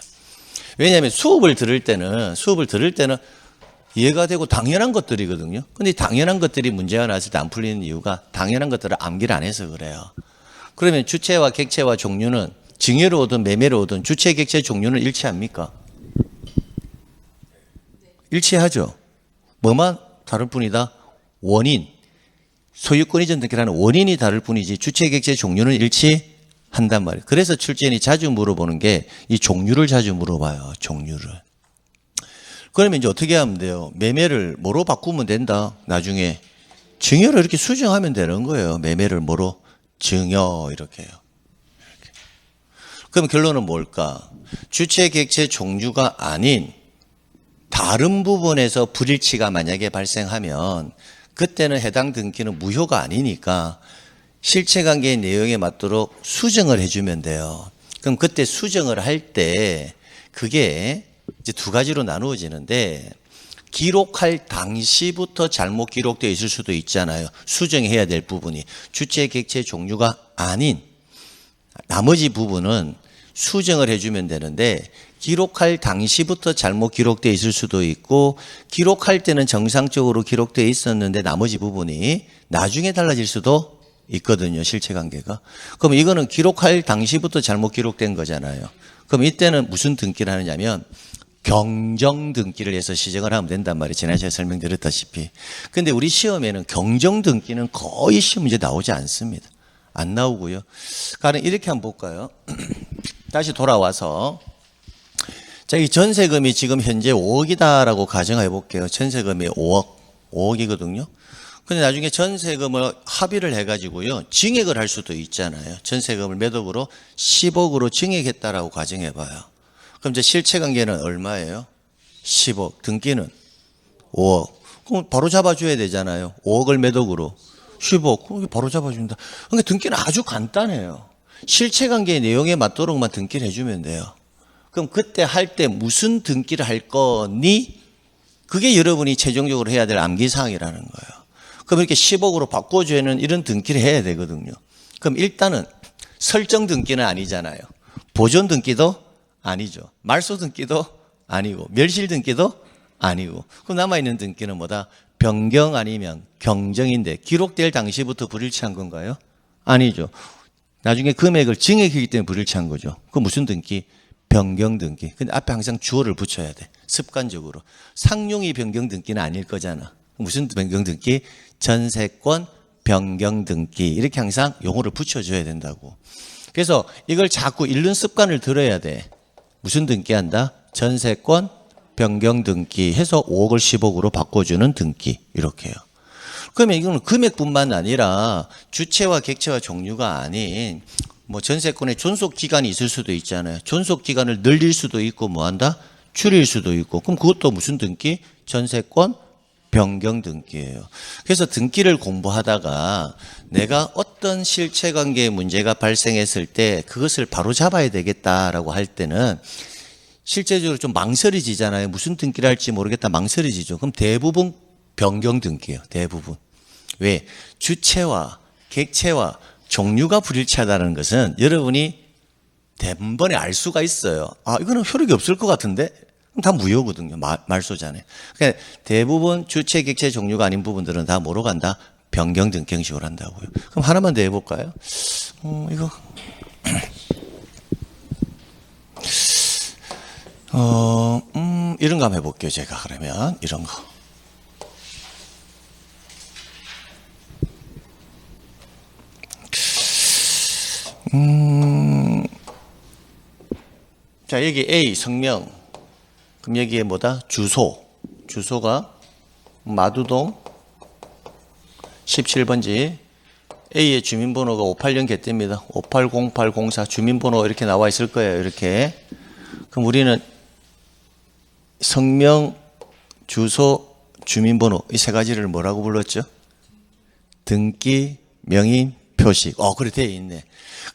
왜냐하면 수업을 들을 때는 이해가 되고 당연한 것들이거든요. 근데 당연한 것들이 문제가 났을 때 안 풀리는 이유가 당연한 것들을 암기를 안 해서 그래요. 그러면 주체와 객체와 종류는 증여로 오든 매매로 오든 주체, 객체, 종류는 일치합니까? 일치하죠. 뭐만 다를 뿐이다? 원인, 소유권 이전 등기라는 원인이 다를 뿐이지 주체, 객체, 종류는 일치한단 말이에요. 그래서 출제인이 자주 물어보는 게 이 종류를 자주 물어봐요. 종류를. 그러면 이제 어떻게 하면 돼요? 매매를 뭐로 바꾸면 된다? 나중에 증여를 이렇게 수정하면 되는 거예요. 매매를 뭐로? 증여 이렇게 해요. 이렇게. 그럼 결론은 뭘까? 주체, 객체, 종류가 아닌 다른 부분에서 불일치가 만약에 발생하면 그때는 해당 등기는 무효가 아니니까 실체관계의 내용에 맞도록 수정을 해주면 돼요. 그럼 그때 수정을 할 때 그게 이제 두 가지로 나누어지는데 기록할 당시부터 잘못 기록되어 있을 수도 있잖아요. 수정해야 될 부분이 주체, 객체, 종류가 아닌 나머지 부분은 수정을 해주면 되는데 기록할 당시부터 잘못 기록되어 있을 수도 있고 기록할 때는 정상적으로 기록되어 있었는데 나머지 부분이 나중에 달라질 수도 있거든요. 실체관계가. 그럼 이거는 기록할 당시부터 잘못 기록된 거잖아요. 그럼 이때는 무슨 등기를 하느냐면 경정 등기를 해서 시정을 하면 된단 말이에요. 지난주에 설명드렸다시피. 근데 우리 시험에는 경정 등기는 거의 시험 문제 나오지 않습니다. 안 나오고요. 가령 이렇게 한번 볼까요? 다시 돌아와서 자, 이 전세금이 지금 현재 5억이다라고 가정해 볼게요. 전세금이 5억이거든요. 근데 나중에 전세금을 합의를 해가지고요. 증액을 할 수도 있잖아요. 전세금을 몇 억으로? 10억으로 증액했다라고 가정해 봐요. 그럼 이제 실체관계는 얼마예요? 10억. 등기는 5억. 그럼 바로 잡아줘야 되잖아요. 5억을 몇 억으로? 10억. 그럼 바로 잡아준다. 그러니까 등기는 아주 간단해요. 실체관계의 내용에 맞도록만 등기를 해주면 돼요. 그럼 그때 할 때 무슨 등기를 할 거니? 그게 여러분이 최종적으로 해야 될 암기사항이라는 거예요. 그럼 이렇게 10억으로 바꿔주는 이런 등기를 해야 되거든요. 그럼 일단은 설정 등기는 아니잖아요. 보존 등기도 아니죠. 말소 등기도 아니고 멸실 등기도 아니고 그럼 남아있는 등기는 뭐다? 변경 아니면 경정인데 기록될 당시부터 불일치한 건가요? 아니죠. 나중에 금액을 증액이기 때문에 불일치한 거죠. 그 무슨 등기? 변경 등기. 근데 앞에 항상 주어를 붙여야 돼. 습관적으로. 상용이 변경 등기는 아닐 거잖아. 무슨 변경 등기? 전세권 변경 등기. 이렇게 항상 용어를 붙여줘야 된다고. 그래서 이걸 자꾸 읽는 습관을 들어야 돼. 무슨 등기 한다? 전세권 변경 등기 해서 5억을 10억으로 바꿔주는 등기. 이렇게 해요. 그러면 이거는 금액뿐만 아니라 주체와 객체와 종류가 아닌 뭐 전세권의 존속 기간이 있을 수도 있잖아요. 존속 기간을 늘릴 수도 있고 뭐 한다? 줄일 수도 있고. 그럼 그것도 무슨 등기? 전세권 변경 등기예요. 그래서 등기를 공부하다가 내가 어떤 실체관계의 문제가 발생했을 때 그것을 바로 잡아야 되겠다라고 할 때는 실제적으로 좀 망설여지잖아요. 무슨 등기를 할지 모르겠다 망설여지죠. 그럼 대부분 변경 등기예요. 대부분. 왜? 주체와 객체와 종류가 불일치하다는 것은 여러분이 대번에 알 수가 있어요. 아, 이거는 효력이 없을 것 같은데? 다 무효거든요. 말소잖아요. 그러니까 대부분 주체, 객체, 종류가 아닌 부분들은 다 뭐로 간다? 변경 등기식으로 한다고요. 그럼 하나만 더 해볼까요? 이거. 이런 거 한번 해볼게요. 제가 그러면 이런 거. 자, 여기 A 성명. 그럼 여기에 뭐다? 주소. 주소가 마두동 17번지. A의 주민번호가 580 개띠입니다. 580804 주민번호 이렇게 나와 있을 거예요. 이렇게. 그럼 우리는 성명, 주소, 주민번호 이 세 가지를 뭐라고 불렀죠? 등기, 명인, 표시. 그래 되어 있네.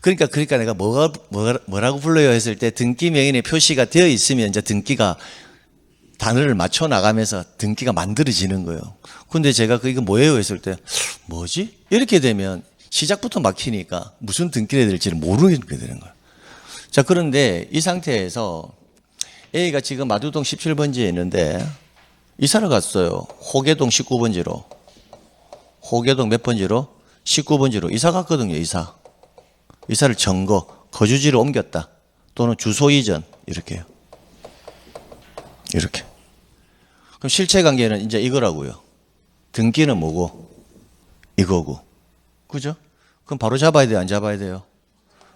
그러니까 내가 뭐라고 불러요 했을 때 등기 명인의 표시가 되어 있으면 이제 등기가 단어를 맞춰 나가면서 등기가 만들어지는 거예요. 근데 제가 이거 뭐예요 했을 때 뭐지? 이렇게 되면 시작부터 막히니까 무슨 등기를 해야 될지를 모르게 되는 거예요. 자, 그런데 이 상태에서 A가 지금 마두동 17번지에 있는데 이사를 갔어요. 호계동 19번지로. 호계동 몇 번지로? 19번지로 이사 갔거든요. 이사를 거주지를 옮겼다. 또는 주소 이전 이렇게요. 이렇게. 그럼 실체 관계는 이제 이거라고요. 등기는 뭐고? 이거고. 그죠? 그럼 바로 잡아야 돼요? 안 잡아야 돼요?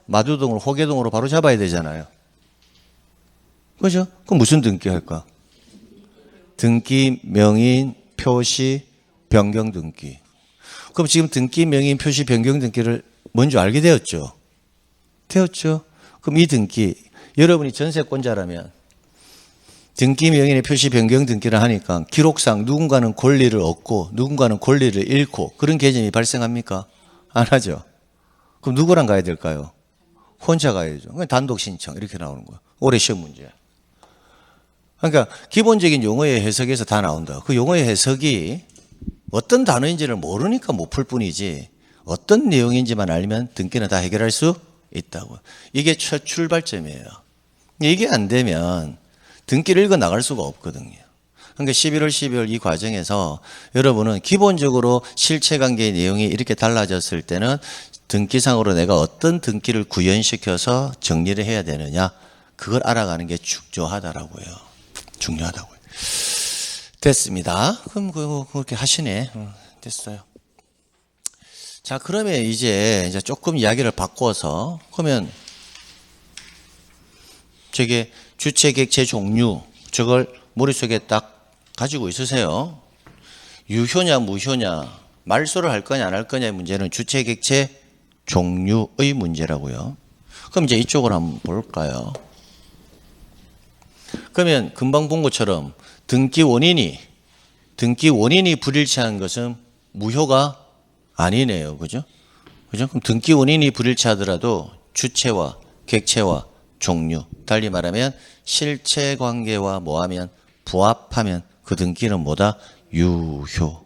마두동으로 호계동으로 바로 잡아야 되잖아요. 그죠? 그럼 무슨 등기 할까? 등기, 명인, 표시, 변경 등기. 그럼 지금 등기, 명인, 표시, 변경 등기를 뭔지 알게 되었죠? 그럼 이 등기, 여러분이 전세권자라면 등기, 명인의 표시, 변경 등기를 하니까 기록상 누군가는 권리를 얻고 누군가는 권리를 잃고 그런 개념이 발생합니까? 안 하죠. 그럼 누구랑 가야 될까요? 혼자 가야죠. 단독 신청 이렇게 나오는 거예요. 올해 시험 문제. 그러니까 기본적인 용어의 해석에서 다 나온다. 그 용어의 해석이 어떤 단어인지를 모르니까 못 풀 뿐이지 어떤 내용인지만 알면 등기는 다 해결할 수 있다고요. 이게 첫 출발점이에요. 이게 안 되면 등기를 읽어 나갈 수가 없거든요. 그러니까 11월, 12월 이 과정에서 여러분은 기본적으로 실체관계의 내용이 이렇게 달라졌을 때는 등기상으로 내가 어떤 등기를 구현시켜서 정리를 해야 되느냐 그걸 알아가는 게 중요하다고요. 됐습니다. 그럼 그렇게 하시네. 됐어요. 자, 그러면 이제 조금 이야기를 바꿔서 그러면 저게 주체, 객체, 종류 저걸 머릿속에 딱 가지고 있으세요. 유효냐 무효냐 말소를 할 거냐 안 할 거냐의 문제는 주체, 객체, 종류의 문제라고요. 그럼 이제 이쪽으로 한번 볼까요? 그러면 금방 본 것처럼 등기 원인이 불일치한 것은 무효가 아니네요. 그죠? 그럼 등기 원인이 불일치하더라도 주체와 객체와 종류, 달리 말하면 실체 관계와 뭐하면 부합하면 그 등기는 뭐다? 유효.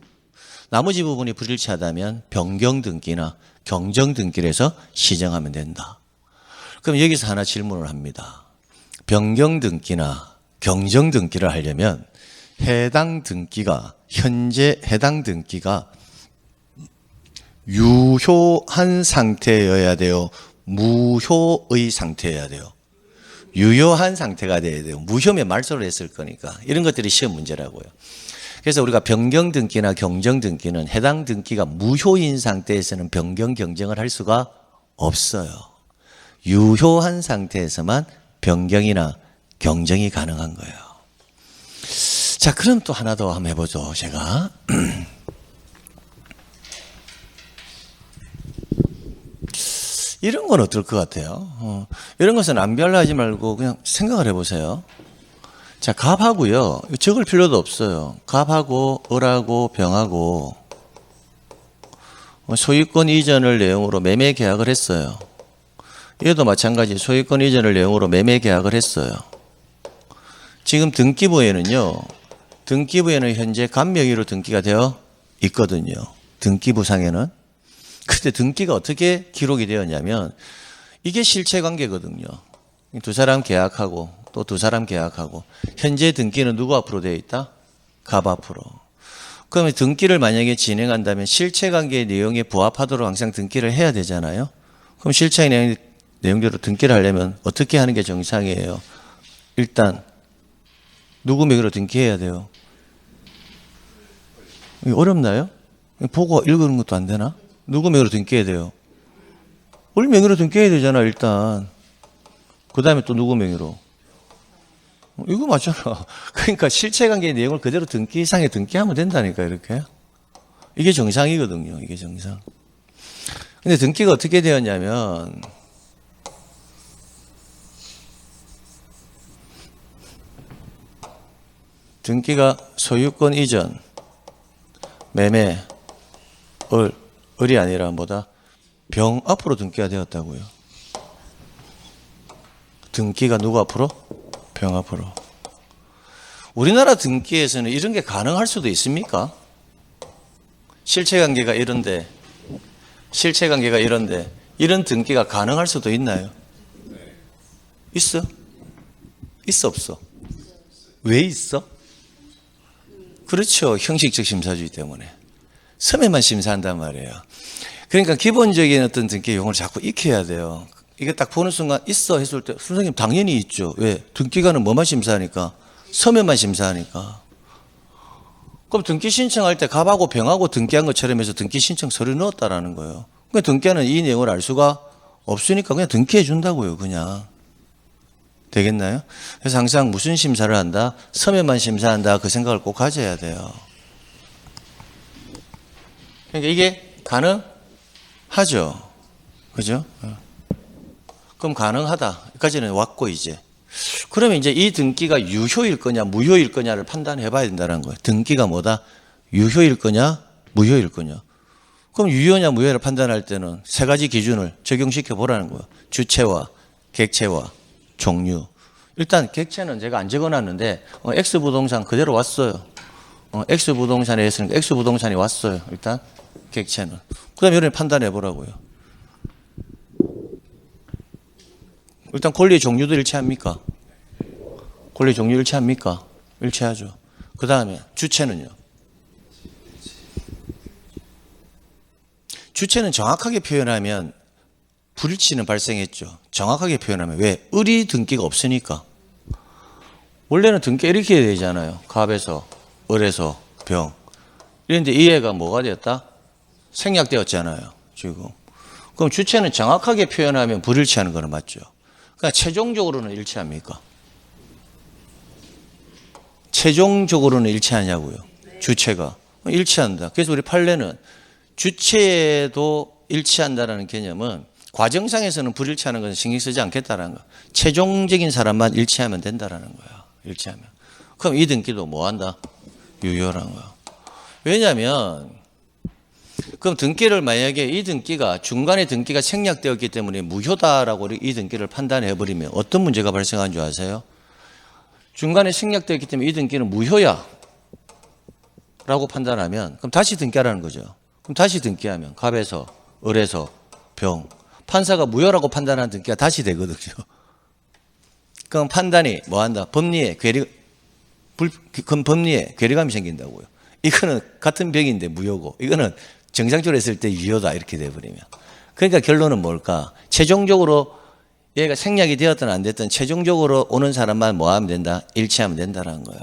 나머지 부분이 불일치하다면 변경 등기나 경정 등기를 해서 시정하면 된다. 그럼 여기서 하나 질문을 합니다. 변경 등기나 경정 등기를 하려면 현재 해당 등기가 유효한 상태여야 돼요? 무효의 상태여야 돼요? 유효한 상태가 돼야 돼요. 무효면 말소를 했을 거니까. 이런 것들이 시험 문제라고요. 그래서 우리가 변경 등기나 경정 등기는 해당 등기가 무효인 상태에서는 변경, 경정을 할 수가 없어요. 유효한 상태에서만 변경이나 경정이 가능한 거예요. 자, 그럼 또 하나 더 한번 해보죠. 제가 이런 건 어떨 것 같아요? 이런 것은 남별하지 말고 그냥 생각을 해보세요. 자, 갑하고요. 적을 필요도 없어요. 갑하고 을하고 병하고 소유권 이전을 내용으로 매매 계약을 했어요. 얘도 마찬가지 소유권 이전을 내용으로 매매 계약을 했어요. 지금 등기부에는 현재 갑명의로 등기가 되어 있거든요. 등기부상에는. 근데 등기가 어떻게 기록이 되었냐면 이게 실체관계거든요. 두 사람 계약하고 또 두 사람 계약하고 현재 등기는 누구 앞으로 되어 있다? 갑 앞으로. 그러면 등기를 만약에 진행한다면 실체관계의 내용에 부합하도록 항상 등기를 해야 되잖아요. 그럼 실체 내용대로 등기를 하려면 어떻게 하는 게 정상이에요? 일단 누구 명의로 등기해야 돼요? 이게 어렵나요? 보고 읽는 것도 안 되나? 누구 명의로 등기해야 돼요? 을 명의로 등기해야 되잖아, 일단. 그 다음에 또 누구 명의로? 이거 맞잖아. 그러니까 실체관계의 내용을 그대로 등기상에 등기하면 된다니까, 이렇게. 이게 정상이거든요, 이게 정상. 근데 등기가 어떻게 되었냐면, 등기가 소유권 이전, 매매, 을이 아니라 뭐다? 병 앞으로 등기가 되었다고요. 등기가 누구 앞으로? 병 앞으로. 우리나라 등기에서는 이런 게 가능할 수도 있습니까? 실체관계가 이런데 이런 등기가 가능할 수도 있나요? 있어? 있어 없어? 왜 있어? 그렇죠. 형식적 심사주의 때문에. 서면만 심사한단 말이에요. 그러니까 기본적인 어떤 등기 용어를 자꾸 익혀야 돼요. 이게 딱 보는 순간 있어 했을 때 선생님 당연히 있죠. 왜? 등기관은 뭐만 심사하니까? 서면만 심사하니까. 그럼 등기 신청할 때 갑하고 병하고 등기한 것처럼 해서 등기 신청 서류 넣었다라는 거예요. 그러니까 등기하는 이 내용을 알 수가 없으니까 그냥 등기해 준다고요. 그냥. 되겠나요? 그래서 항상 무슨 심사를 한다? 서면만 심사한다. 그 생각을 꼭 가져야 돼요. 그러니까 이게 가능하죠. 그죠? 그럼 가능하다. 여기까지는 왔고 이제. 그러면 이제 이 등기가 유효일 거냐 무효일 거냐를 판단해 봐야 된다는 거예요. 등기가 뭐다? 유효일 거냐 무효일 거냐. 그럼 유효냐 무효를 판단할 때는 세 가지 기준을 적용시켜 보라는 거예요. 주체와 객체와 종류. 일단 객체는 제가 안 적어놨는데 X부동산 그대로 왔어요. X부동산에 했으니까 X부동산이 왔어요. 일단 객체는. 그 다음에 이런 판단해 보라고요. 일단 권리 종류도 일치합니까? 권리 종류 일치합니까? 일치하죠. 그 다음에 주체는요? 주체는 정확하게 표현하면 불일치는 발생했죠. 정확하게 표현하면. 왜? 을이 등기가 없으니까. 원래는 등기 이렇게 해야 되잖아요. 갑에서, 을에서, 병. 이런데 이 애가 뭐가 되었다? 생략되었잖아요. 지금. 그럼 주체는 정확하게 표현하면 불일치하는 거는 맞죠. 그러니까 최종적으로는 일치합니까? 최종적으로는 일치하냐고요. 주체가. 일치한다. 그래서 우리 판례는 주체도 일치한다는 개념은 과정상에서는 불일치하는 것은 신경 쓰지 않겠다는 거. 최종적인 사람만 일치하면 된다는 거야. 일치하면. 그럼 이 등기도 뭐 한다? 유효라는 거야. 왜냐하면 그럼 등기를 만약에 이 등기가 중간에 등기가 생략되었기 때문에 무효다라고 이 등기를 판단해 버리면 어떤 문제가 발생한 줄 아세요? 중간에 생략되었기 때문에 이 등기는 무효야 라고 판단하면 그럼 다시 등기하라는 거죠. 그럼 다시 등기하면 갑에서 을에서 병. 판사가 무효라고 판단한 등기가 다시 되거든요. 그럼 판단이 뭐 한다? 법리에 괴리감이 생긴다고요. 이거는 같은 병인데 무효고 이거는 정상적으로 했을 때 유효다 이렇게 돼버리면. 그러니까 결론은 뭘까? 최종적으로 얘가 생략이 되었든 안 됐든 최종적으로 오는 사람만 뭐 하면 된다? 일치하면 된다는 거예요.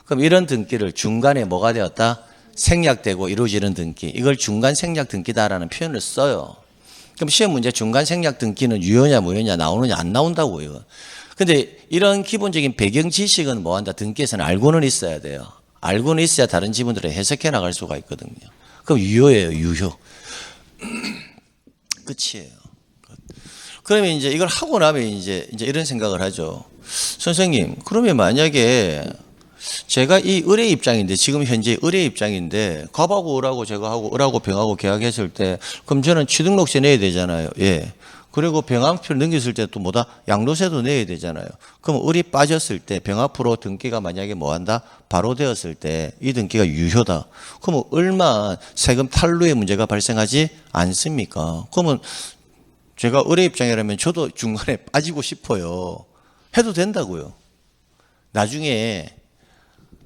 그럼 이런 등기를 중간에 뭐가 되었다? 생략되고 이루어지는 등기. 이걸 중간 생략 등기다라는 표현을 써요. 그럼 시험 문제 중간 생략 등기는 유효냐 무효냐 나오느냐 안 나온다고요. 근데 이런 기본적인 배경 지식은 뭐 한다? 등기에서는 알고는 있어야 돼요. 알고는 있어야 다른 지문들을 해석해 나갈 수가 있거든요. 그럼 유효예요, 유효. 끝이에요. 그러면 이제 이걸 하고 나면 이제 이런 생각을 하죠. 선생님, 그러면 만약에 제가 이 을의 입장인데 지금 현재 을의 입장인데 갑하고 을하고 제가 하고 을하고 병하고 계약했을 때 그럼 저는 취등록세 내야 되잖아요. 예. 그리고 병합표를 넘겼을 때 또 뭐다? 양도세도 내야 되잖아요. 그럼 을이 빠졌을 때 병 앞으로 등기가 만약에 뭐 한다? 바로 되었을 때 이 등기가 유효다. 그러면 을만 세금 탈루의 문제가 발생하지 않습니까? 그러면 제가 을의 입장이라면 저도 중간에 빠지고 싶어요. 해도 된다고요. 나중에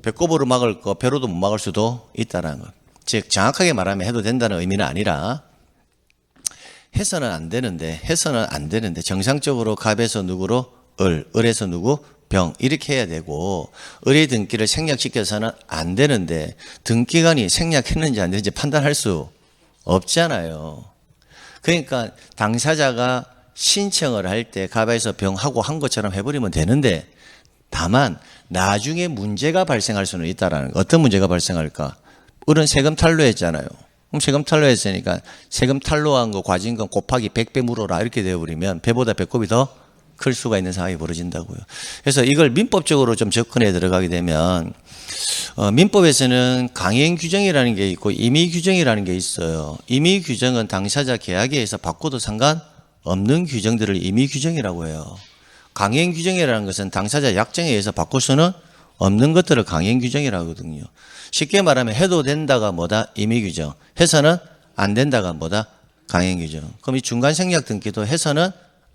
배꼽으로 막을 거 배로도 못 막을 수도 있다는 거. 즉 정확하게 말하면 해도 된다는 의미는 아니라 해서는 안 되는데 정상적으로 갑에서 누구로? 을에서 누구? 병 이렇게 해야 되고 의뢰 등기를 생략시켜서는 안 되는데 등기관이 생략했는지 안 되는지 판단할 수 없잖아요. 그러니까 당사자가 신청을 할 때 가봐에서 병하고 한 것처럼 해버리면 되는데 다만 나중에 문제가 발생할 수는 있다라는 거. 어떤 문제가 발생할까? 우리는 세금 탈루했잖아요. 그럼 세금 탈루했으니까 세금 탈루한 거 과징금 곱하기 100배 물어라 이렇게 되어버리면 배보다 배꼽이 더 클 수가 있는 상황이 벌어진다고요. 그래서 이걸 민법적으로 좀 접근해 들어가게 되면 민법에서는 강행 규정이라는 게 있고 임의 규정이라는 게 있어요. 임의 규정은 당사자 계약에 의해서 바꿔도 상관없는 규정들을 임의 규정이라고 해요. 강행 규정이라는 것은 당사자 약정에 의해서 바꿀 수는 없는 것들을 강행 규정이라고 하거든요. 쉽게 말하면 해도 된다가 뭐다? 임의 규정. 해서는 안 된다가 뭐다? 강행 규정. 그럼 이 중간 생략 등기도 해서는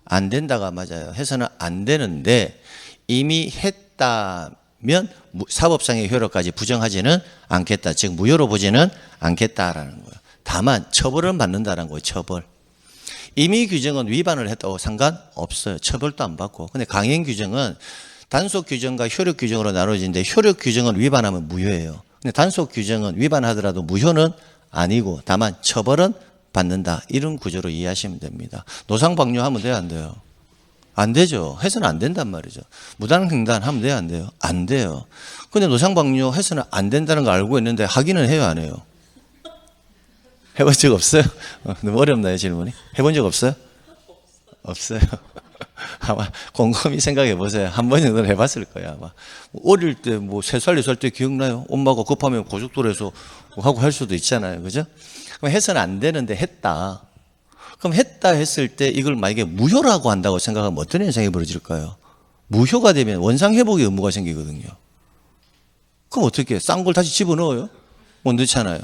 안 된다가 맞아요. 해서는 안 되는데 이미 했다면 사법상의 효력까지 부정하지는 않겠다. 즉 무효로 보지는 않겠다라는 거예요. 다만 처벌은 받는다는 거예요. 처벌. 임의 규정은 위반을 했다고 상관없어요. 처벌도 안 받고. 근데 강행 규정은 단속 규정과 효력 규정으로 나눠지는데 효력 규정은 위반하면 무효예요. 근데 단속 규정은 위반하더라도 무효는 아니고 다만 처벌은 받는다. 이런 구조로 이해하시면 됩니다. 노상방뇨하면 돼요? 안 돼요? 안 되죠. 해서는 안 된단 말이죠. 무단횡단하면 돼요? 안 돼요? 안 돼요. 근데 노상방뇨 해서는 안 된다는 걸 알고 있는데 하기는 해요? 안 해요? 해본 적 없어요? 너무 어렵나요, 질문이? 해본 적 없어요? 없어요. 아마 곰곰이 생각해 보세요. 한 번 정도는 해봤을 거예요, 아마. 어릴 때, 3살, 4살 때 기억나요? 엄마가 급하면 고속도로에서 하고 할 수도 있잖아요. 그죠? 그럼 해서는 안 되는데 했다. 그럼 했다 했을 때 이걸 만약에 무효라고 한다고 생각하면 어떤 현상이 벌어질까요? 무효가 되면 원상회복의 의무가 생기거든요. 그럼 어떻게 싼 걸 다시 집어넣어요? 못 넣잖아요.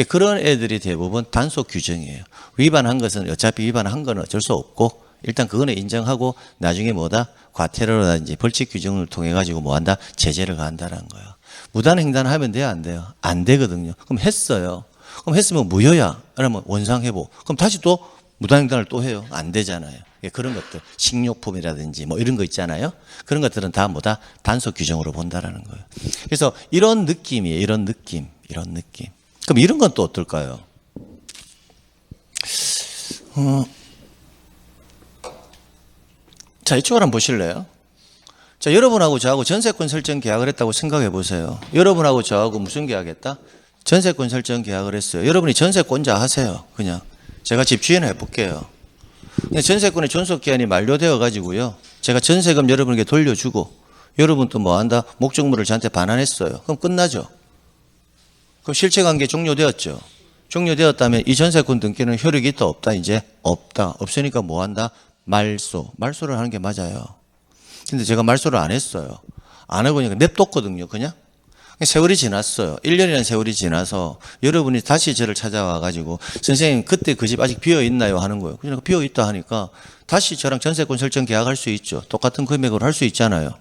그런 애들이 대부분 단속 규정이에요. 위반한 것은 어차피 위반한 건 어쩔 수 없고 일단 그거는 인정하고 나중에 뭐다? 과태료라든지 벌칙 규정을 통해 가지고 뭐 한다? 제재를 가한다는 거예요. 무단횡단 하면 돼요? 안 돼요? 안 되거든요. 그럼 했어요. 그럼 했으면 무효야. 그러면 원상회복. 그럼 다시 또 무단횡단을 또 해요. 안 되잖아요. 그런 것들 식료품이라든지 뭐 이런 거 있잖아요. 그런 것들은 다 뭐다? 단속 규정으로 본다라는 거예요. 그래서 이런 느낌이에요. 이런 느낌. 그럼 이런 건 또 어떨까요? 자, 이쪽을 한번 보실래요? 자, 여러분하고 저하고 전세권 설정 계약을 했다고 생각해 보세요. 여러분하고 저하고 무슨 계약했다? 전세권 설정 계약을 했어요. 여러분이 전세권자 하세요. 그냥 제가 집주인 해볼게요. 전세권의 존속기한이 만료되어 가지고요. 제가 전세금 여러분에게 돌려주고 여러분 또 뭐 한다? 목적물을 저한테 반환했어요. 그럼 끝나죠. 그럼 실체관계 종료되었죠. 종료되었다면 이 전세권 등기는 효력이 있다 없다? 이제 없다. 없으니까 뭐 한다? 말소를 하는 게 맞아요. 근데 제가 말소를 안 했어요. 안 하고 그냥 냅뒀거든요. 그냥 세월이 지났어요. 1년이라는 세월이 지나서 여러분이 다시 저를 찾아와 가지고 선생님 그때 그 집 아직 비어 있나요? 하는 거예요. 그러니까 비어 있다 하니까 다시 저랑 전세권 설정 계약할 수 있죠. 똑같은 금액으로 할 수 있잖아요.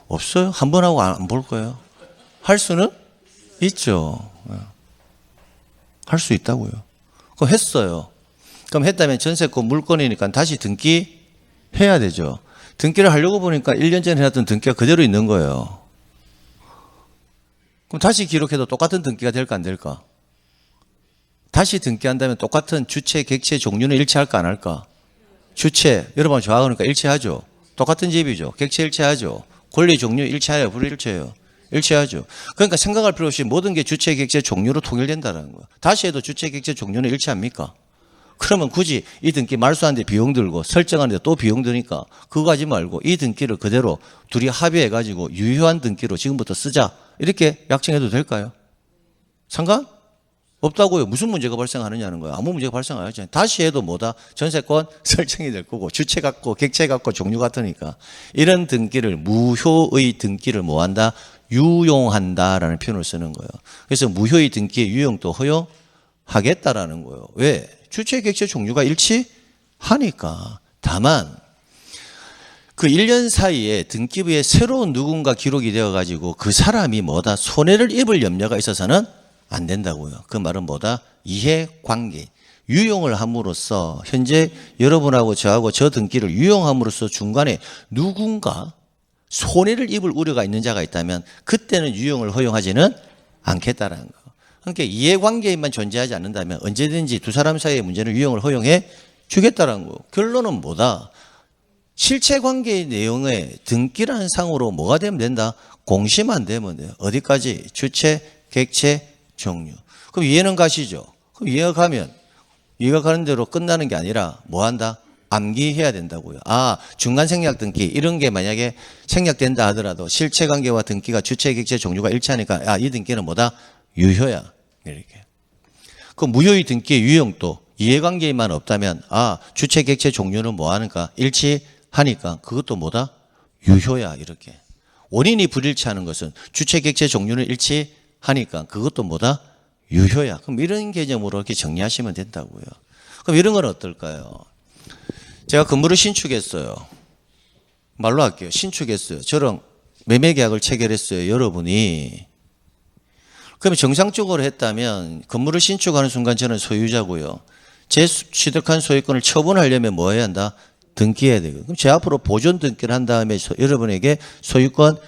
없어요? 한 번 하고 안 볼 거예요. 할 수는 있죠. 할 수 있다고요. 그거 했어요. 그럼 했다면 전세권 물건이니까 다시 등기해야 되죠. 등기를 하려고 보니까 1년 전에 해놨던 등기가 그대로 있는 거예요. 그럼 다시 기록해도 똑같은 등기가 될까 안 될까? 다시 등기한다면 똑같은 주체, 객체, 종류는 일치할까 안 할까? 주체, 여러분 좋아하니까 일치하죠. 똑같은 집이죠. 객체 일치하죠. 권리 종류 일치해요? 불일치해요? 일치하죠. 그러니까 생각할 필요 없이 모든 게 주체, 객체, 종류로 통일된다는 거예요. 다시 해도 주체, 객체, 종류는 일치합니까? 그러면 굳이 이 등기 말소하는데 비용 들고 설정하는데 또 비용 드니까 그거 하지 말고 이 등기를 그대로 둘이 합의해가지고 유효한 등기로 지금부터 쓰자. 이렇게 약정해도 될까요? 상관? 없다고요. 무슨 문제가 발생하느냐는 거예요. 아무 문제가 발생 안 하죠. 다시 해도 뭐다? 전세권 설정이 될 거고 주체 같고 객체 같고 종류 같으니까 이런 등기를 무효의 등기를 뭐 한다? 유용한다라는 표현을 쓰는 거예요. 그래서 무효의 등기의 유용도 허용하겠다라는 거예요. 왜? 주체, 객체, 종류가 일치하니까. 다만 그 1년 사이에 등기부에 새로운 누군가 기록이 되어가지고 그 사람이 뭐다? 손해를 입을 염려가 있어서는 안 된다고요. 그 말은 뭐다? 이해관계. 유용을 함으로써 현재 여러분하고 저하고 저 등기를 유용함으로써 중간에 누군가 손해를 입을 우려가 있는 자가 있다면 그때는 유용을 허용하지는 않겠다라는 거. 그러니까 이해관계인만 존재하지 않는다면 언제든지 두 사람 사이의 문제는 유용을 허용해 주겠다라는 거. 결론은 뭐다? 실체관계의 내용에 등기라는 상으로 뭐가 되면 된다? 공시만 되면 돼요. 어디까지? 주체, 객체, 종류. 그럼 이해는 가시죠? 그럼 이해가 가면 이해가 가는 대로 끝나는 게 아니라 뭐 한다? 암기해야 된다고요. 아, 중간 생략 등기 이런 게 만약에 생략된다 하더라도 실체관계와 등기가 주체, 객체, 종류가 일치하니까 아, 이 등기는 뭐다? 유효야. 이렇게. 그 무효의 등기의 유형도 이해관계만 없다면 아, 주체, 객체, 종류는 뭐 하는가? 일치하니까 그것도 뭐다? 유효야. 이렇게. 원인이 불일치하는 것은 주체, 객체, 종류는 일치하니까 그것도 뭐다? 유효야. 그럼 이런 개념으로 이렇게 정리하시면 된다고요. 그럼 이런 건 어떨까요? 제가 건물을 신축했어요. 말로 할게요. 신축했어요. 저랑 매매계약을 체결했어요. 여러분이. 그러면 정상적으로 했다면 건물을 신축하는 순간 저는 소유자고요. 제 취득한 소유권을 처분하려면 뭐 해야 한다? 등기해야 되고. 그럼 제 앞으로 보존 등기를 한 다음에 여러분에게 소유권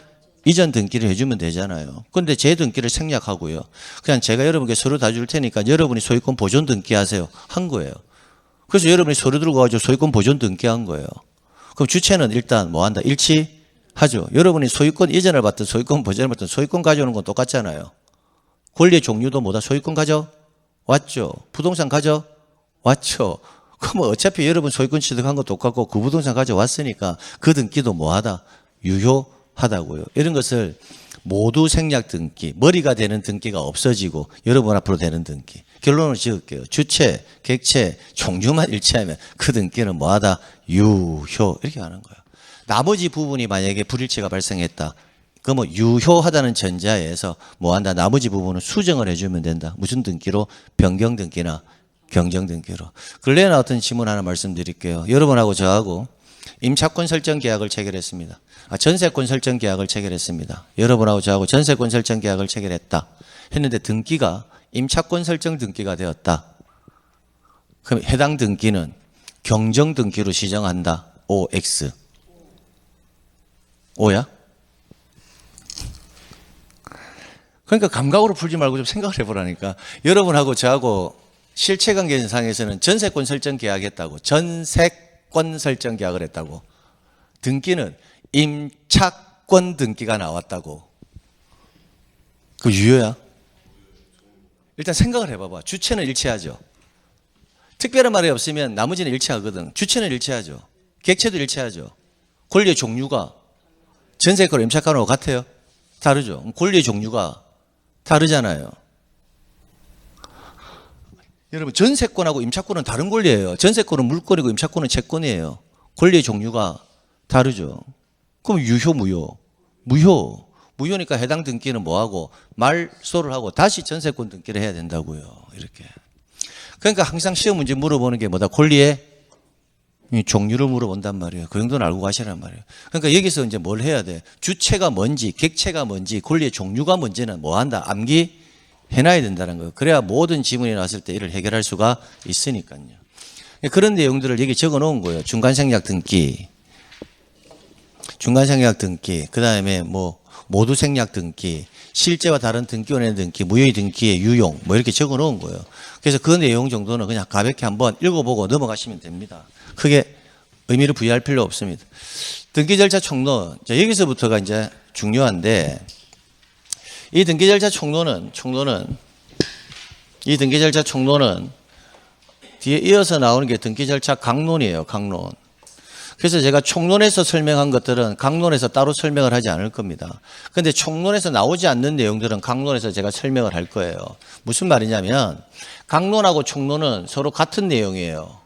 이전 등기를 해주면 되잖아요. 그런데 제 등기를 생략하고요. 그냥 제가 여러분께 서류 다 줄 테니까 여러분이 소유권 보존 등기하세요. 한 거예요. 그래서 여러분이 서류 들고 가지고 소유권 보존 등기한 거예요. 그럼 주체는 일단 뭐 한다? 일치하죠. 여러분이 소유권 이전을 받든 소유권 보존을 받든 소유권 가져오는 건 똑같잖아요. 권리의 종류도 뭐다? 소유권 가져왔죠. 부동산 가져왔죠. 그럼 어차피 여러분 소유권 취득한 거 똑같고 그 부동산 가져왔으니까 그 등기도 뭐하다? 유효하다고요. 이런 것을 모두 생략 등기, 머리가 되는 등기가 없어지고 여러분 앞으로 되는 등기. 결론을 지을게요. 주체, 객체, 종류만 일치하면 그 등기는 뭐하다? 유효. 이렇게 하는 거예요. 나머지 부분이 만약에 불일치가 발생했다. 그러면 유효하다는 전제하에서 뭐한다? 나머지 부분은 수정을 해주면 된다. 무슨 등기로? 변경 등기나 경정 등기로. 근래에 나왔던 질문 하나 말씀드릴게요. 여러분하고 저하고 임차권 설정 계약을 체결했습니다. 전세권 설정 계약을 체결했습니다. 여러분하고 저하고 전세권 설정 계약을 체결했다. 했는데 등기가 임차권 설정 등기가 되었다. 그럼 해당 등기는 경정 등기로 시정한다. OX. O야? 그러니까 감각으로 풀지 말고 좀 생각을 해보라니까. 여러분하고 저하고 실체관계상에서는 전세권 설정 계약했다고. 전세권 설정 계약을 했다고. 등기는 임차권 등기가 나왔다고. 그 유효야? 일단 생각을 해봐봐. 주체는 일치하죠. 특별한 말이 없으면 나머지는 일치하거든. 주체는 일치하죠. 객체도 일치하죠. 권리의 종류가 전세권과 임차권하고 같아요? 다르죠. 권리의 종류가 다르잖아요. 여러분 전세권하고 임차권은 다른 권리예요. 전세권은 물권이고 임차권은 채권이에요. 권리의 종류가 다르죠. 그럼 유효 무효? 무효. 무효니까 해당 등기는 뭐하고 말소를 하고 다시 전세권 등기를 해야 된다고요. 이렇게. 그러니까 항상 시험 문제 물어보는 게 뭐다? 권리의 종류를 물어본단 말이에요. 그 정도는 알고 가시란 말이에요. 그러니까 여기서 이제 뭘 해야 돼? 주체가 뭔지, 객체가 뭔지, 권리의 종류가 뭔지는 뭐 한다? 암기해놔야 된다는 거예요. 그래야 모든 지문이 나왔을 때 이를 해결할 수가 있으니까요. 그런 내용들을 여기 적어 놓은 거예요. 중간생략 등기, 중간생략 등기, 그 다음에 뭐 모두 생략 등기, 실제와 다른 등기원의 등기, 무효의 등기의 유용, 뭐 이렇게 적어 놓은 거예요. 그래서 그 내용 정도는 그냥 가볍게 한번 읽어보고 넘어가시면 됩니다. 크게 의미를 부여할 필요 없습니다. 등기 절차 총론. 자, 여기서부터가 이제 중요한데, 이 등기 절차 총론은 뒤에 이어서 나오는 게 등기 절차 강론이에요. 강론. 그래서 제가 총론에서 설명한 것들은 강론에서 따로 설명을 하지 않을 겁니다. 그런데 총론에서 나오지 않는 내용들은 강론에서 제가 설명을 할 거예요. 무슨 말이냐면 강론하고 총론은 서로 같은 내용이에요.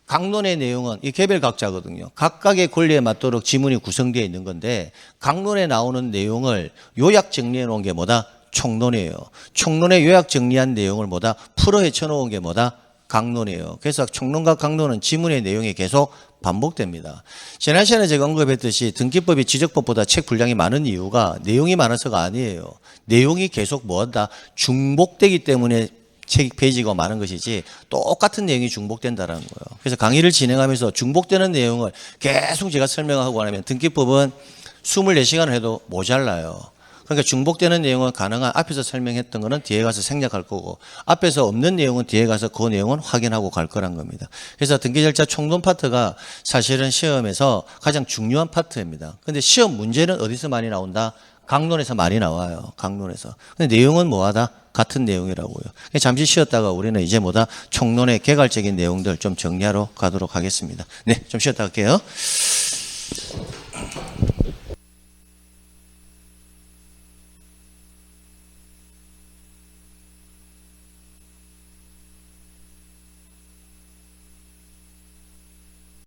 강론의 내용은 이 개별각자거든요. 각각의 권리에 맞도록 지문이 구성되어 있는 건데 강론에 나오는 내용을 요약 정리해 놓은 게 뭐다? 총론이에요. 총론에 요약 정리한 내용을 뭐다? 풀어 헤쳐 놓은 게 뭐다? 강론이에요. 그래서 총론과 강론은 지문의 내용이 계속 반복됩니다. 지난 시간에 제가 언급했듯이 등기법이 지적법보다 책 분량이 많은 이유가 내용이 많아서가 아니에요. 내용이 계속 뭐한다? 중복되기 때문에 책 페이지가 많은 것이지 똑같은 내용이 중복된다는 거예요. 그래서 강의를 진행하면서 중복되는 내용을 계속 제가 설명하고 하면 등기법은 24시간을 해도 모자라요. 그러니까 중복되는 내용은 가능한 앞에서 설명했던 거는 뒤에 가서 생략할 거고 앞에서 없는 내용은 뒤에 가서 그 내용은 확인하고 갈 거란 겁니다. 그래서 등기 절차 총론 파트가 사실은 시험에서 가장 중요한 파트입니다. 근데 시험 문제는 어디서 많이 나온다? 강론에서 많이 나와요. 강론에서. 근데 내용은 뭐하다? 같은 내용이라고요. 잠시 쉬었다가 우리는 이제 뭐다? 총론의 개괄적인 내용들 좀 정리하러 가도록 하겠습니다. 네, 좀 쉬었다 갈게요.